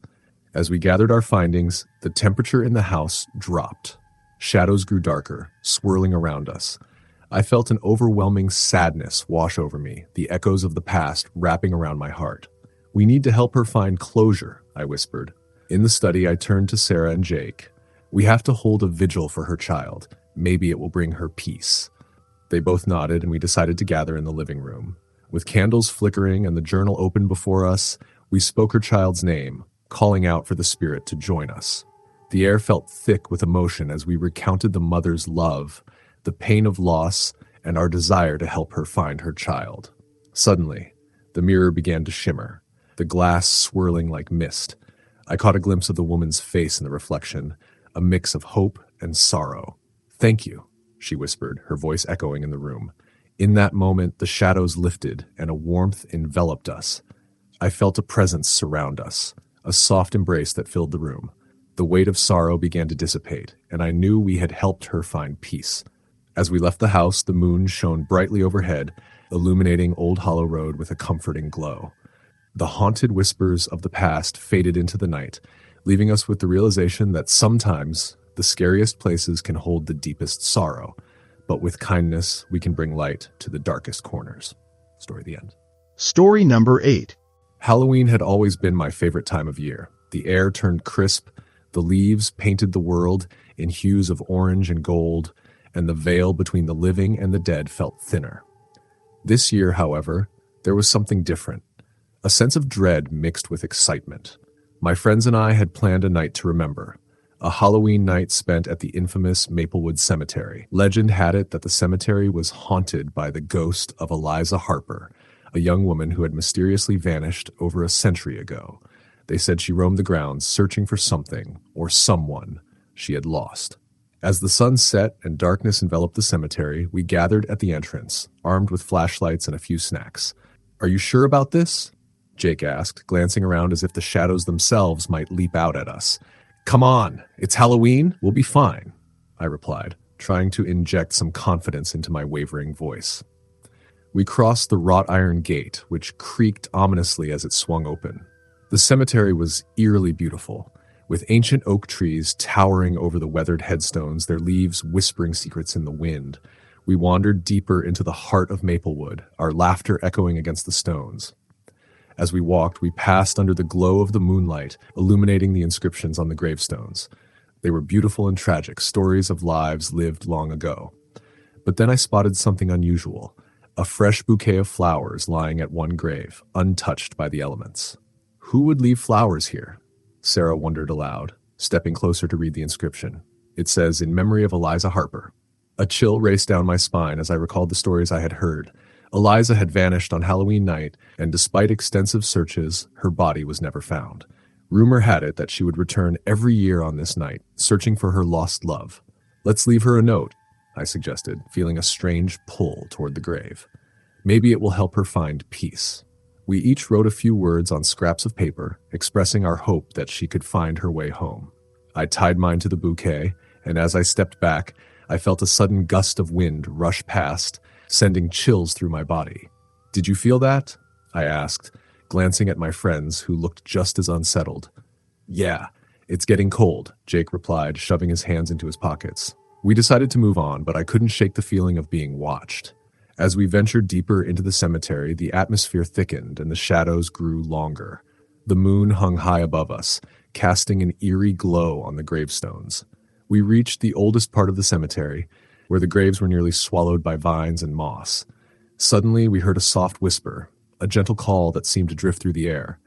As we gathered our findings, the temperature in the house dropped. Shadows grew darker, swirling around us. I felt an overwhelming sadness wash over me, the echoes of the past wrapping around my heart. "We need to help her find closure," I whispered. In the study, I turned to Sarah and Jake. "We have to hold a vigil for her child. Maybe it will bring her peace." They both nodded, and we decided to gather in the living room. With candles flickering and the journal open before us, we spoke her child's name, calling out for the spirit to join us. The air felt thick with emotion as we recounted the mother's love, the pain of loss, and our desire to help her find her child. Suddenly, the mirror began to shimmer, the glass swirling like mist. I caught a glimpse of the woman's face in the reflection, a mix of hope and sorrow. "Thank you," she whispered, her voice echoing in the room. In that moment, the shadows lifted and a warmth enveloped us. I felt a presence surround us, a soft embrace that filled the room. The weight of sorrow began to dissipate, and I knew we had helped her find peace. As we left the house, the moon shone brightly overhead, illuminating Old Hollow Road with a comforting glow. The haunted whispers of the past faded into the night, leaving us with the realization that sometimes the scariest places can hold the deepest sorrow, but with kindness, we can bring light to the darkest corners. Story the end. Story number 8. Halloween had always been my favorite time of year. The air turned crisp, the leaves painted the world in hues of orange and gold, and the veil between the living and the dead felt thinner. This year, however, there was something different, a sense of dread mixed with excitement. My friends and I had planned a night to remember, a Halloween night spent at the infamous Maplewood Cemetery. Legend had it that the cemetery was haunted by the ghost of Eliza Harper, a young woman who had mysteriously vanished over a century ago. They said she roamed the grounds searching for something or someone she had lost. As the sun set and darkness enveloped the cemetery, we gathered at the entrance, armed with flashlights and a few snacks. "Are you sure about this?" Jake asked, glancing around as if the shadows themselves might leap out at us. "Come on, it's Halloween, we'll be fine," I replied, trying to inject some confidence into my wavering voice. We crossed the wrought iron gate, which creaked ominously as it swung open. The cemetery was eerily beautiful, with ancient oak trees towering over the weathered headstones, their leaves whispering secrets in the wind. We wandered deeper into the heart of Maplewood, our laughter echoing against the stones. As we walked, we passed under the glow of the moonlight, illuminating the inscriptions on the gravestones. They were beautiful and tragic, stories of lives lived long ago. But then I spotted something unusual, a fresh bouquet of flowers lying at one grave, untouched by the elements. Who would leave flowers here? Sarah wondered aloud, stepping closer to read the inscription. It says, "In memory of Eliza Harper." A chill raced down my spine as I recalled the stories I had heard. Eliza had vanished on Halloween night, and despite extensive searches, her body was never found. Rumor had it that she would return every year on this night, searching for her lost love. "Let's leave her a note," I suggested, feeling a strange pull toward the grave. "Maybe it will help her find peace." We each wrote a few words on scraps of paper, expressing our hope that she could find her way home. I tied mine to the bouquet, and as I stepped back, I felt a sudden gust of wind rush past, sending chills through my body. "Did you feel that?" I asked, glancing at my friends who looked just as unsettled. "Yeah, it's getting cold," Jake replied, shoving his hands into his pockets. We decided to move on, but I couldn't shake the feeling of being watched. As we ventured deeper into the cemetery, the atmosphere thickened and the shadows grew longer. The moon hung high above us, casting an eerie glow on the gravestones. We reached the oldest part of the cemetery, where the graves were nearly swallowed by vines and moss. Suddenly, we heard a soft whisper, a gentle call that seemed to drift through the air.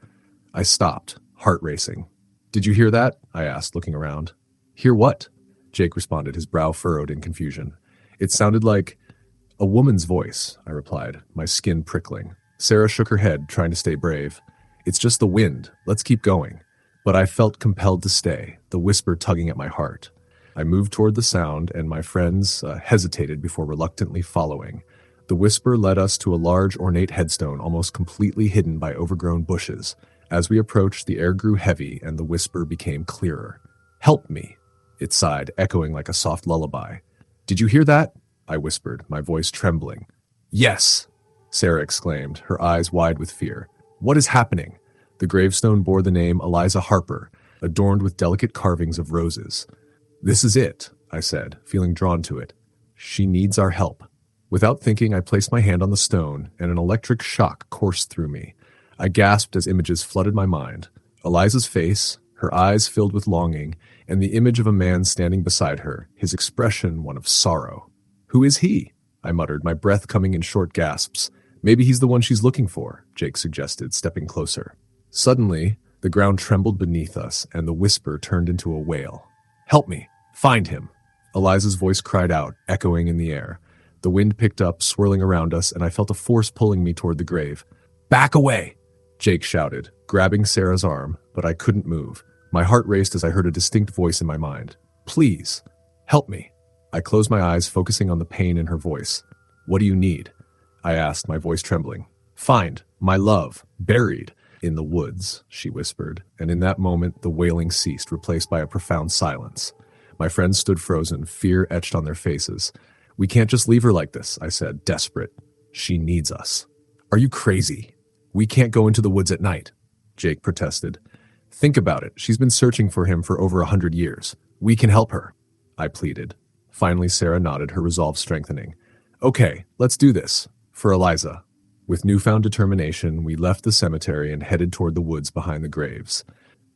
I stopped, heart racing. "Did you hear that?" I asked, looking around. "Hear what?" Jake responded, his brow furrowed in confusion. "It sounded like a woman's voice," I replied, my skin prickling. Sarah shook her head, trying to stay brave. "It's just the wind. Let's keep going." But I felt compelled to stay, the whisper tugging at my heart. I moved toward the sound, and my friends hesitated before reluctantly following. The whisper led us to a large, ornate headstone almost completely hidden by overgrown bushes. As we approached, the air grew heavy, and the whisper became clearer. "Help me," it sighed, echoing like a soft lullaby. "Did you hear that?" I whispered, my voice trembling. "Yes," Sarah exclaimed, her eyes wide with fear. "What is happening?" The gravestone bore the name Eliza Harper, adorned with delicate carvings of roses. "This is it," I said, feeling drawn to it. "She needs our help." Without thinking, I placed my hand on the stone, and an electric shock coursed through me. I gasped as images flooded my mind. Eliza's face, her eyes filled with longing, and the image of a man standing beside her, his expression one of sorrow. "Who is he?" I muttered, my breath coming in short gasps. "Maybe he's the one she's looking for," Jake suggested, stepping closer. Suddenly, the ground trembled beneath us, and the whisper turned into a wail. "Help me! Find him!" Eliza's voice cried out, echoing in the air. The wind picked up, swirling around us, and I felt a force pulling me toward the grave. "Back away!" Jake shouted, grabbing Sarah's arm, but I couldn't move. My heart raced as I heard a distinct voice in my mind. "Please, help me." I closed my eyes, focusing on the pain in her voice. "What do you need?" I asked, my voice trembling. "Find my love, buried in the woods," she whispered, and in that moment the wailing ceased, replaced by a profound silence. My friends stood frozen, fear etched on their faces. "We can't just leave her like this," I said, desperate. "She needs us." "Are you crazy? We can't go into the woods at night," Jake protested. "Think about it. She's been searching for him for over 100 years. We can help her," I pleaded. Finally, Sarah nodded, her resolve strengthening. "Okay, let's do this. For Eliza." With newfound determination, we left the cemetery and headed toward the woods behind the graves.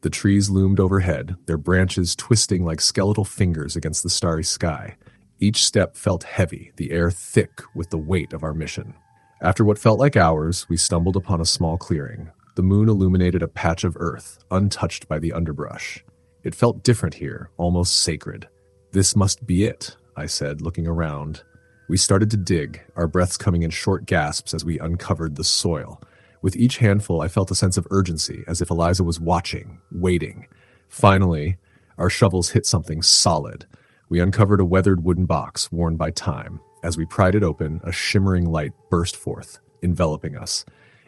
The trees loomed overhead, their branches twisting like skeletal fingers against the starry sky. Each step felt heavy, the air thick with the weight of our mission. After what felt like hours, we stumbled upon a small clearing. The moon illuminated a patch of earth, untouched by the underbrush. It felt different here, almost sacred. "This must be it," I said, looking around. We started to dig, our breaths coming in short gasps as we uncovered the soil. With each handful, I felt a sense of urgency, as if Eliza was watching, waiting. Finally, our shovels hit something solid. We uncovered a weathered wooden box worn by time. As we pried it open, a shimmering light burst forth, enveloping us.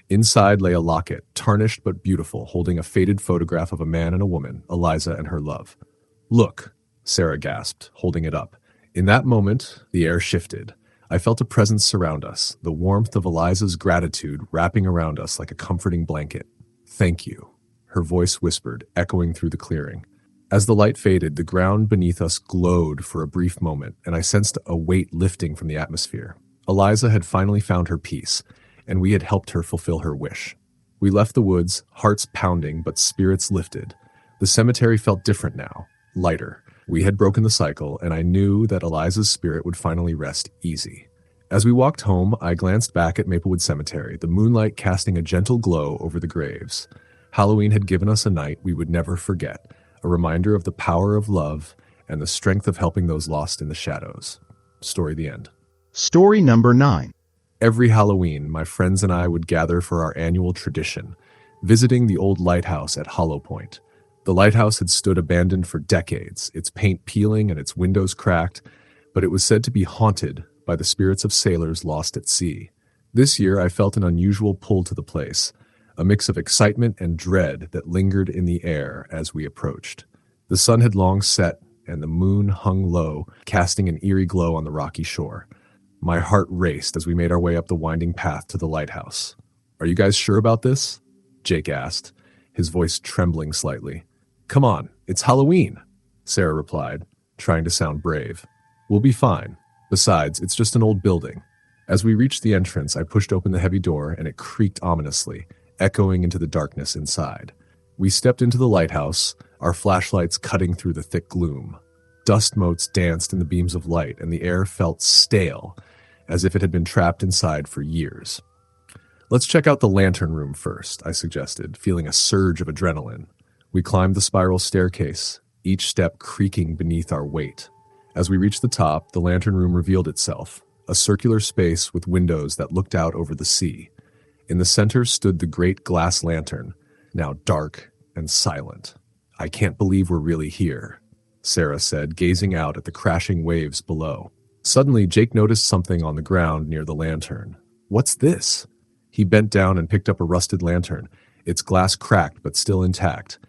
Inside lay a locket, tarnished but beautiful, holding a faded photograph of a man and a woman, Eliza and her love. "Look," Sarah gasped, holding it up. In that moment, the air shifted. I felt a presence surround us, the warmth of Eliza's gratitude wrapping around us like a comforting blanket. "Thank you," her voice whispered, echoing through the clearing. As the light faded, the ground beneath us glowed for a brief moment, and I sensed a weight lifting from the atmosphere. Eliza had finally found her peace, and we had helped her fulfill her wish. We left the woods, hearts pounding but spirits lifted. The cemetery felt different now, lighter. We had broken the cycle, and I knew that Eliza's spirit would finally rest easy. As we walked home, I glanced back at Maplewood Cemetery, the moonlight casting a gentle glow over the graves. Halloween had given us a night we would never forget, a reminder of the power of love and the strength of helping those lost in the shadows. Story the end. Story number 9. Every Halloween, my friends and I would gather for our annual tradition, visiting the old lighthouse at Hollow Point. The lighthouse had stood abandoned for decades, its paint peeling and its windows cracked, but it was said to be haunted by the spirits of sailors lost at sea. This year, I felt an unusual pull to the place, a mix of excitement and dread that lingered in the air as we approached. The sun had long set, and the moon hung low, casting an eerie glow on the rocky shore. My heart raced as we made our way up the winding path to the lighthouse. "Are you guys sure about this?" Jake asked, his voice trembling slightly. "Come on, it's Halloween," Sarah replied, trying to sound brave. "We'll be fine. Besides, it's just an old building." As we reached the entrance, I pushed open the heavy door, and it creaked ominously, echoing into the darkness inside. We stepped into the lighthouse, our flashlights cutting through the thick gloom. Dust motes danced in the beams of light, and the air felt stale, as if it had been trapped inside for years. "Let's check out the lantern room first," I suggested, feeling a surge of adrenaline. We climbed the spiral staircase, each step creaking beneath our weight. As we reached the top, the lantern room revealed itself, a circular space with windows that looked out over the sea. In the center stood the great glass lantern, now dark and silent. "I can't believe we're really here," Sarah said, gazing out at the crashing waves below. Suddenly, Jake noticed something on the ground near the lantern. "What's this?" He bent down and picked up a rusted lantern, its glass cracked but still intact.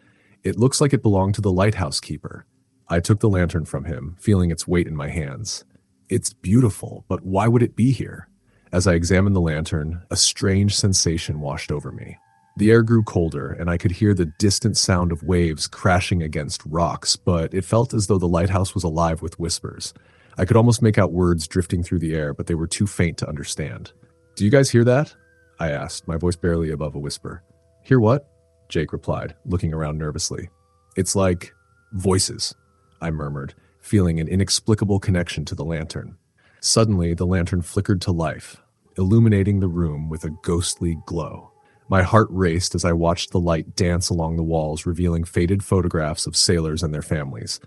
"It looks like it belonged to the lighthouse keeper." I took the lantern from him, feeling its weight in my hands. "It's beautiful, but why would it be here?" As I examined the lantern, a strange sensation washed over me. The air grew colder, and I could hear the distant sound of waves crashing against rocks, but it felt as though the lighthouse was alive with whispers. I could almost make out words drifting through the air, but they were too faint to understand. "Do you guys hear that?" I asked, my voice barely above a whisper. "Hear what?" Jake replied, looking around nervously. "It's like voices," I murmured, feeling an inexplicable connection to the lantern. Suddenly, the lantern flickered to life, illuminating the room with a ghostly glow. My heart raced as I watched the light dance along the walls, revealing faded photographs of sailors and their families.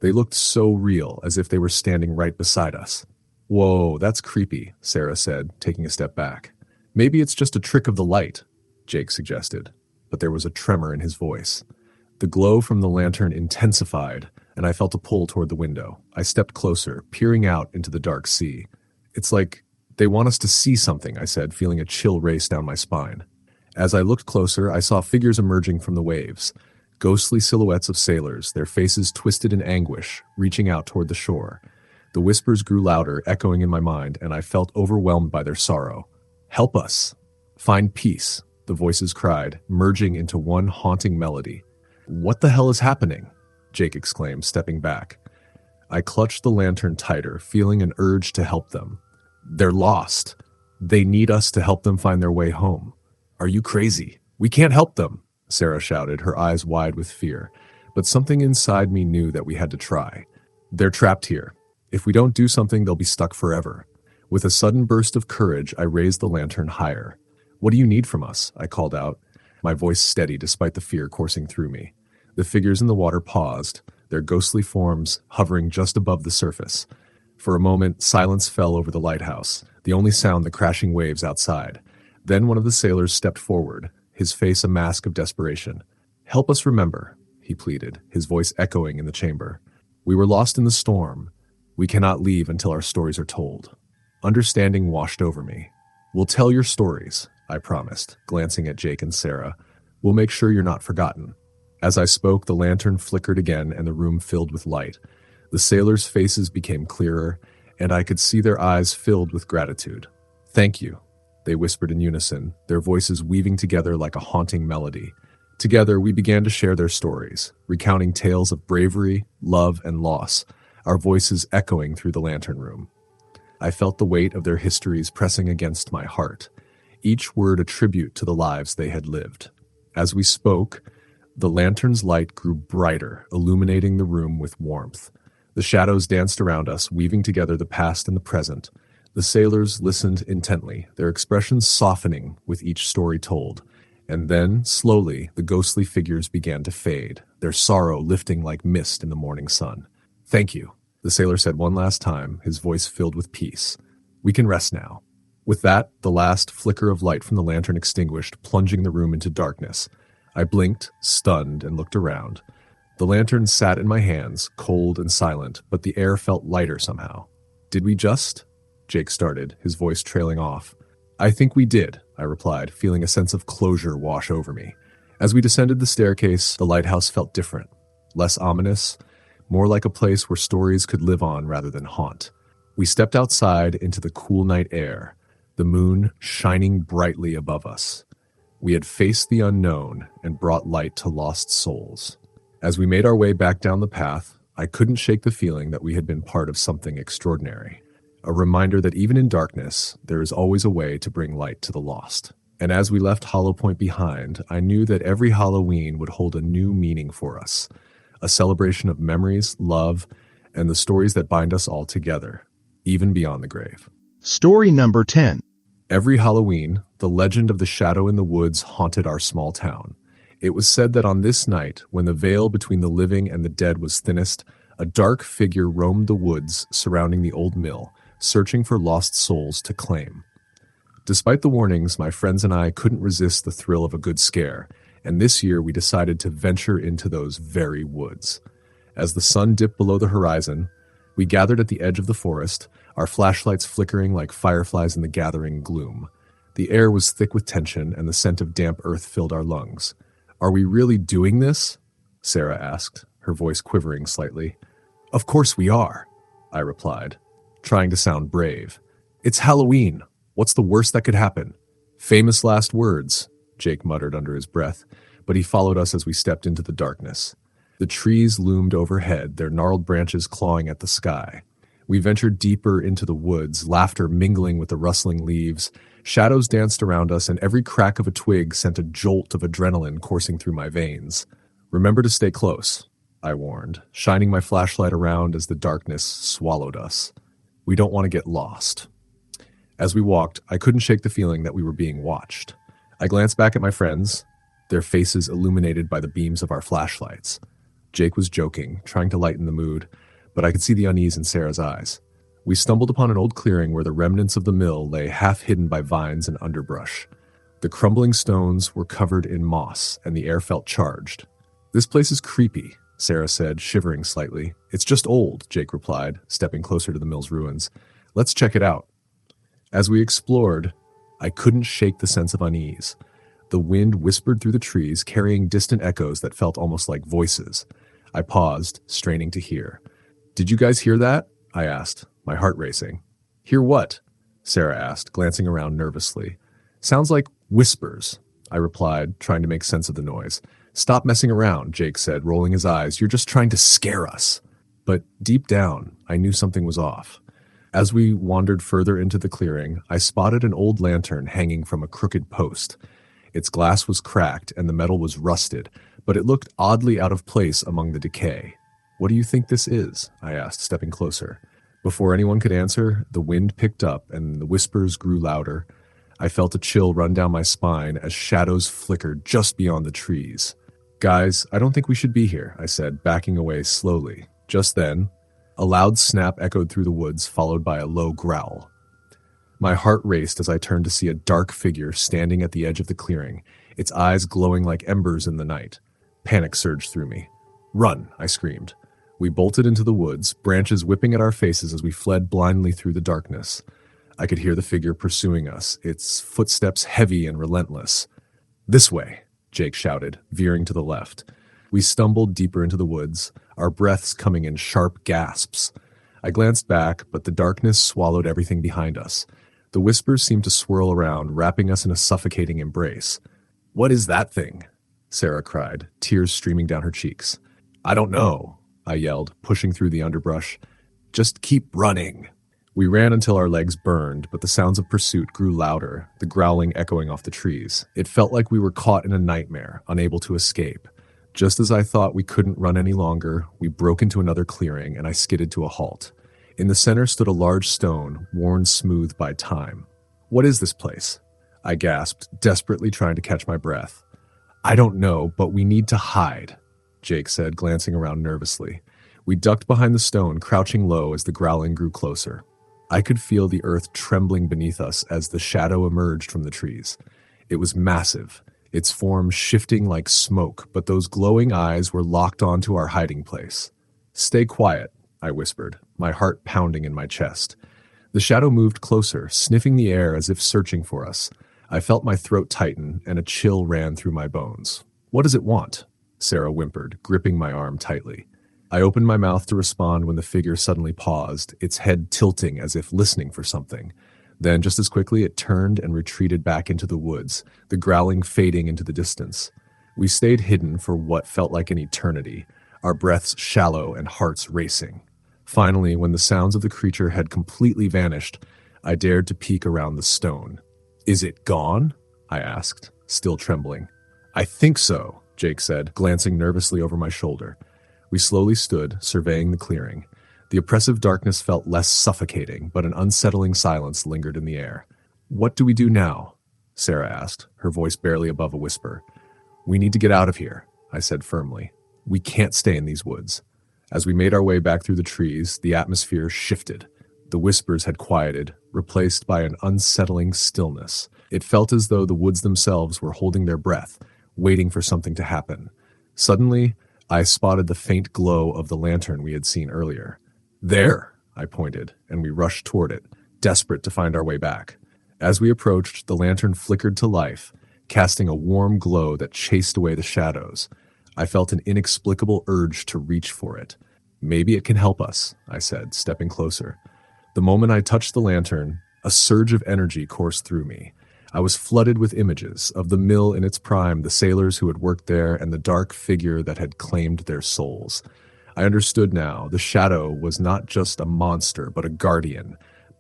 They looked so real, as if they were standing right beside us. "Whoa, that's creepy," Sarah said, taking a step back. "Maybe it's just a trick of the light," Jake suggested, but there was a tremor in his voice. The glow from the lantern intensified, and I felt a pull toward the window. I stepped closer, peering out into the dark sea. "It's like they want us to see something," I said, feeling a chill race down my spine. As I looked closer, I saw figures emerging from the waves, ghostly silhouettes of sailors, their faces twisted in anguish, reaching out toward the shore. The whispers grew louder, echoing in my mind, and I felt overwhelmed by their sorrow. "Help us! Find peace," the voices cried, merging into one haunting melody. "What the hell is happening?" Jake exclaimed, stepping back. I clutched the lantern tighter, feeling an urge to help them. "They're lost. They need us to help them find their way home." "Are you crazy? We can't help them," Sarah shouted, her eyes wide with fear. But something inside me knew that we had to try. "They're trapped here. If we don't do something, they'll be stuck forever." With a sudden burst of courage, I raised the lantern higher. "What do you need from us?" I called out, my voice steady despite the fear coursing through me. The figures in the water paused, their ghostly forms hovering just above the surface. For a moment, silence fell over the lighthouse, the only sound the crashing waves outside. Then one of the sailors stepped forward, his face a mask of desperation. "Help us remember," he pleaded, his voice echoing in the chamber. "We were lost in the storm. We cannot leave until our stories are told." Understanding washed over me. "We'll tell your stories," I promised, glancing at Jake and Sarah. "We'll make sure you're not forgotten." As I spoke, the lantern flickered again and the room filled with light. The sailors' faces became clearer, and I could see their eyes filled with gratitude. "Thank you," they whispered in unison, their voices weaving together like a haunting melody. Together, we began to share their stories, recounting tales of bravery, love, and loss, our voices echoing through the lantern room. I felt the weight of their histories pressing against my heart, each word a tribute to the lives they had lived. As we spoke, the lantern's light grew brighter, illuminating the room with warmth. The shadows danced around us, weaving together the past and the present. The sailors listened intently, their expressions softening with each story told. And then, slowly, the ghostly figures began to fade, their sorrow lifting like mist in the morning sun. "Thank you," the sailor said one last time, his voice filled with peace. "We can rest now." With that, the last flicker of light from the lantern extinguished, plunging the room into darkness. I blinked, stunned, and looked around. The lantern sat in my hands, cold and silent, but the air felt lighter somehow. "Did we just?" Jake started, his voice trailing off. "I think we did," I replied, feeling a sense of closure wash over me. As we descended the staircase, the lighthouse felt different, less ominous, more like a place where stories could live on rather than haunt. We stepped outside into the cool night air, the moon shining brightly above us. We had faced the unknown and brought light to lost souls. As we made our way back down the path, I couldn't shake the feeling that we had been part of something extraordinary. A reminder that even in darkness, there is always a way to bring light to the lost. And as we left Hollow Point behind, I knew that every Halloween would hold a new meaning for us, a celebration of memories, love, and the stories that bind us all together, even beyond the grave. Story number 10. Every Halloween, the legend of the shadow in the woods haunted our small town. It was said that on this night, when the veil between the living and the dead was thinnest, a dark figure roamed the woods surrounding the old mill, searching for lost souls to claim. Despite the warnings, my friends and I couldn't resist the thrill of a good scare, and this year we decided to venture into those very woods. As the sun dipped below the horizon, we gathered at the edge of the forest, our flashlights flickering like fireflies in the gathering gloom. The air was thick with tension, and the scent of damp earth filled our lungs. "Are we really doing this?" Sarah asked, her voice quivering slightly. "Of course we are," I replied, trying to sound brave. "It's Halloween. What's the worst that could happen?" "Famous last words," Jake muttered under his breath, but he followed us as we stepped into the darkness. The trees loomed overhead, their gnarled branches clawing at the sky. We ventured deeper into the woods, laughter mingling with the rustling leaves. Shadows danced around us, and every crack of a twig sent a jolt of adrenaline coursing through my veins. "Remember to stay close," I warned, shining my flashlight around as the darkness swallowed us. "We don't want to get lost." As we walked, I couldn't shake the feeling that we were being watched. I glanced back at my friends, their faces illuminated by the beams of our flashlights. Jake was joking, trying to lighten the mood, but I could see the unease in Sarah's eyes. We stumbled upon an old clearing where the remnants of the mill lay half hidden by vines and underbrush. The crumbling stones were covered in moss, and the air felt charged. "This place is creepy," Sarah said, shivering slightly. "It's just old," Jake replied, stepping closer to the mill's ruins. "Let's check it out." As we explored, I couldn't shake the sense of unease. The wind whispered through the trees, carrying distant echoes that felt almost like voices. I paused, straining to hear. "Did you guys hear that?" I asked, my heart racing. "Hear what?" Sarah asked, glancing around nervously. "Sounds like whispers," I replied, trying to make sense of the noise. "Stop messing around," Jake said, rolling his eyes. "You're just trying to scare us." But deep down, I knew something was off. As we wandered further into the clearing, I spotted an old lantern hanging from a crooked post. Its glass was cracked and the metal was rusted, but it looked oddly out of place among the decay. "What do you think this is?" I asked, stepping closer. Before anyone could answer, the wind picked up and the whispers grew louder. I felt a chill run down my spine as shadows flickered just beyond the trees. "Guys, I don't think we should be here," I said, backing away slowly. Just then, a loud snap echoed through the woods, followed by a low growl. My heart raced as I turned to see a dark figure standing at the edge of the clearing, its eyes glowing like embers in the night. Panic surged through me. "Run!" I screamed. We bolted into the woods, branches whipping at our faces as we fled blindly through the darkness. I could hear the figure pursuing us, its footsteps heavy and relentless. "This way!" Jake shouted, veering to the left. We stumbled deeper into the woods, our breaths coming in sharp gasps. I glanced back, but the darkness swallowed everything behind us. The whispers seemed to swirl around, wrapping us in a suffocating embrace. "What is that thing?" Sarah cried, tears streaming down her cheeks. "I don't know," I yelled, pushing through the underbrush. "Just keep running." We ran until our legs burned, but the sounds of pursuit grew louder, the growling echoing off the trees. It felt like we were caught in a nightmare, unable to escape. Just as I thought we couldn't run any longer, we broke into another clearing, and I skidded to a halt. In the center stood a large stone, worn smooth by time. "What is this place?" I gasped, desperately trying to catch my breath. "I don't know, but we need to hide," Jake said, glancing around nervously. We ducked behind the stone, crouching low as the growling grew closer. I could feel the earth trembling beneath us as the shadow emerged from the trees. It was massive, its form shifting like smoke, but those glowing eyes were locked onto our hiding place. "Stay quiet," I whispered, my heart pounding in my chest. The shadow moved closer, sniffing the air as if searching for us. I felt my throat tighten, and a chill ran through my bones. "What does it want?" Sarah whimpered, gripping my arm tightly. I opened my mouth to respond when the figure suddenly paused, its head tilting as if listening for something. Then, just as quickly, it turned and retreated back into the woods, the growling fading into the distance. We stayed hidden for what felt like an eternity, our breaths shallow and hearts racing. Finally, when the sounds of the creature had completely vanished, I dared to peek around the stone. "Is it gone?" I asked, still trembling. "I think so," Jake said, glancing nervously over my shoulder. We slowly stood, surveying the clearing. The oppressive darkness felt less suffocating, but an unsettling silence lingered in the air. "What do we do now?" Sarah asked, her voice barely above a whisper. "We need to get out of here," I said firmly. "We can't stay in these woods." As we made our way back through the trees, the atmosphere shifted. The whispers had quieted, replaced by an unsettling stillness. It felt as though the woods themselves were holding their breath, waiting for something to happen. Suddenly, I spotted the faint glow of the lantern we had seen earlier. "There!" I pointed, and we rushed toward it, desperate to find our way back. As we approached, the lantern flickered to life, casting a warm glow that chased away the shadows. I felt an inexplicable urge to reach for it. "Maybe it can help us," I said, stepping closer. The moment I touched the lantern, a surge of energy coursed through me. I was flooded with images of the mill in its prime, the sailors who had worked there, and the dark figure that had claimed their souls. I understood now. The shadow was not just a monster, but a guardian,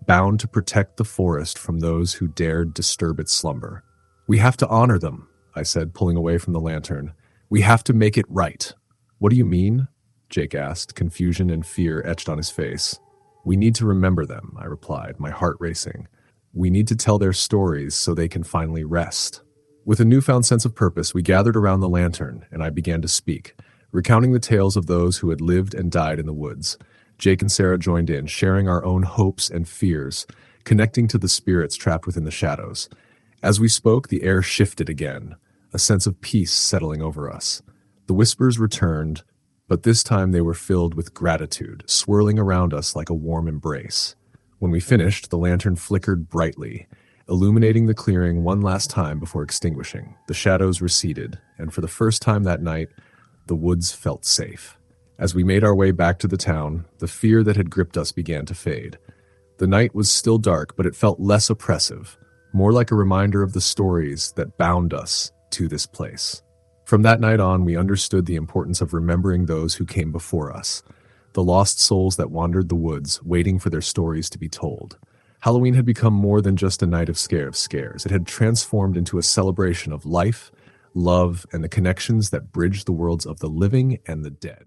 bound to protect the forest from those who dared disturb its slumber. "We have to honor them," I said, pulling away from the lantern. "We have to make it right." "What do you mean?" Jake asked, confusion and fear etched on his face. "We need to remember them," I replied, my heart racing. "We need to tell their stories so they can finally rest." With a newfound sense of purpose, we gathered around the lantern, and I began to speak, recounting the tales of those who had lived and died in the woods. Jake and Sarah joined in, sharing our own hopes and fears, connecting to the spirits trapped within the shadows. As we spoke, the air shifted again, a sense of peace settling over us. The whispers returned, but this time they were filled with gratitude, swirling around us like a warm embrace. When we finished, the lantern flickered brightly, illuminating the clearing one last time before extinguishing. The shadows receded, and for the first time that night, the woods felt safe. As we made our way back to the town, the fear that had gripped us began to fade. The night was still dark, but it felt less oppressive, more like a reminder of the stories that bound us to this place. From that night on, we understood the importance of remembering those who came before us, the lost souls that wandered the woods, waiting for their stories to be told. Halloween had become more than just a night of scares. It had transformed into a celebration of life, love, and the connections that bridge the worlds of the living and the dead.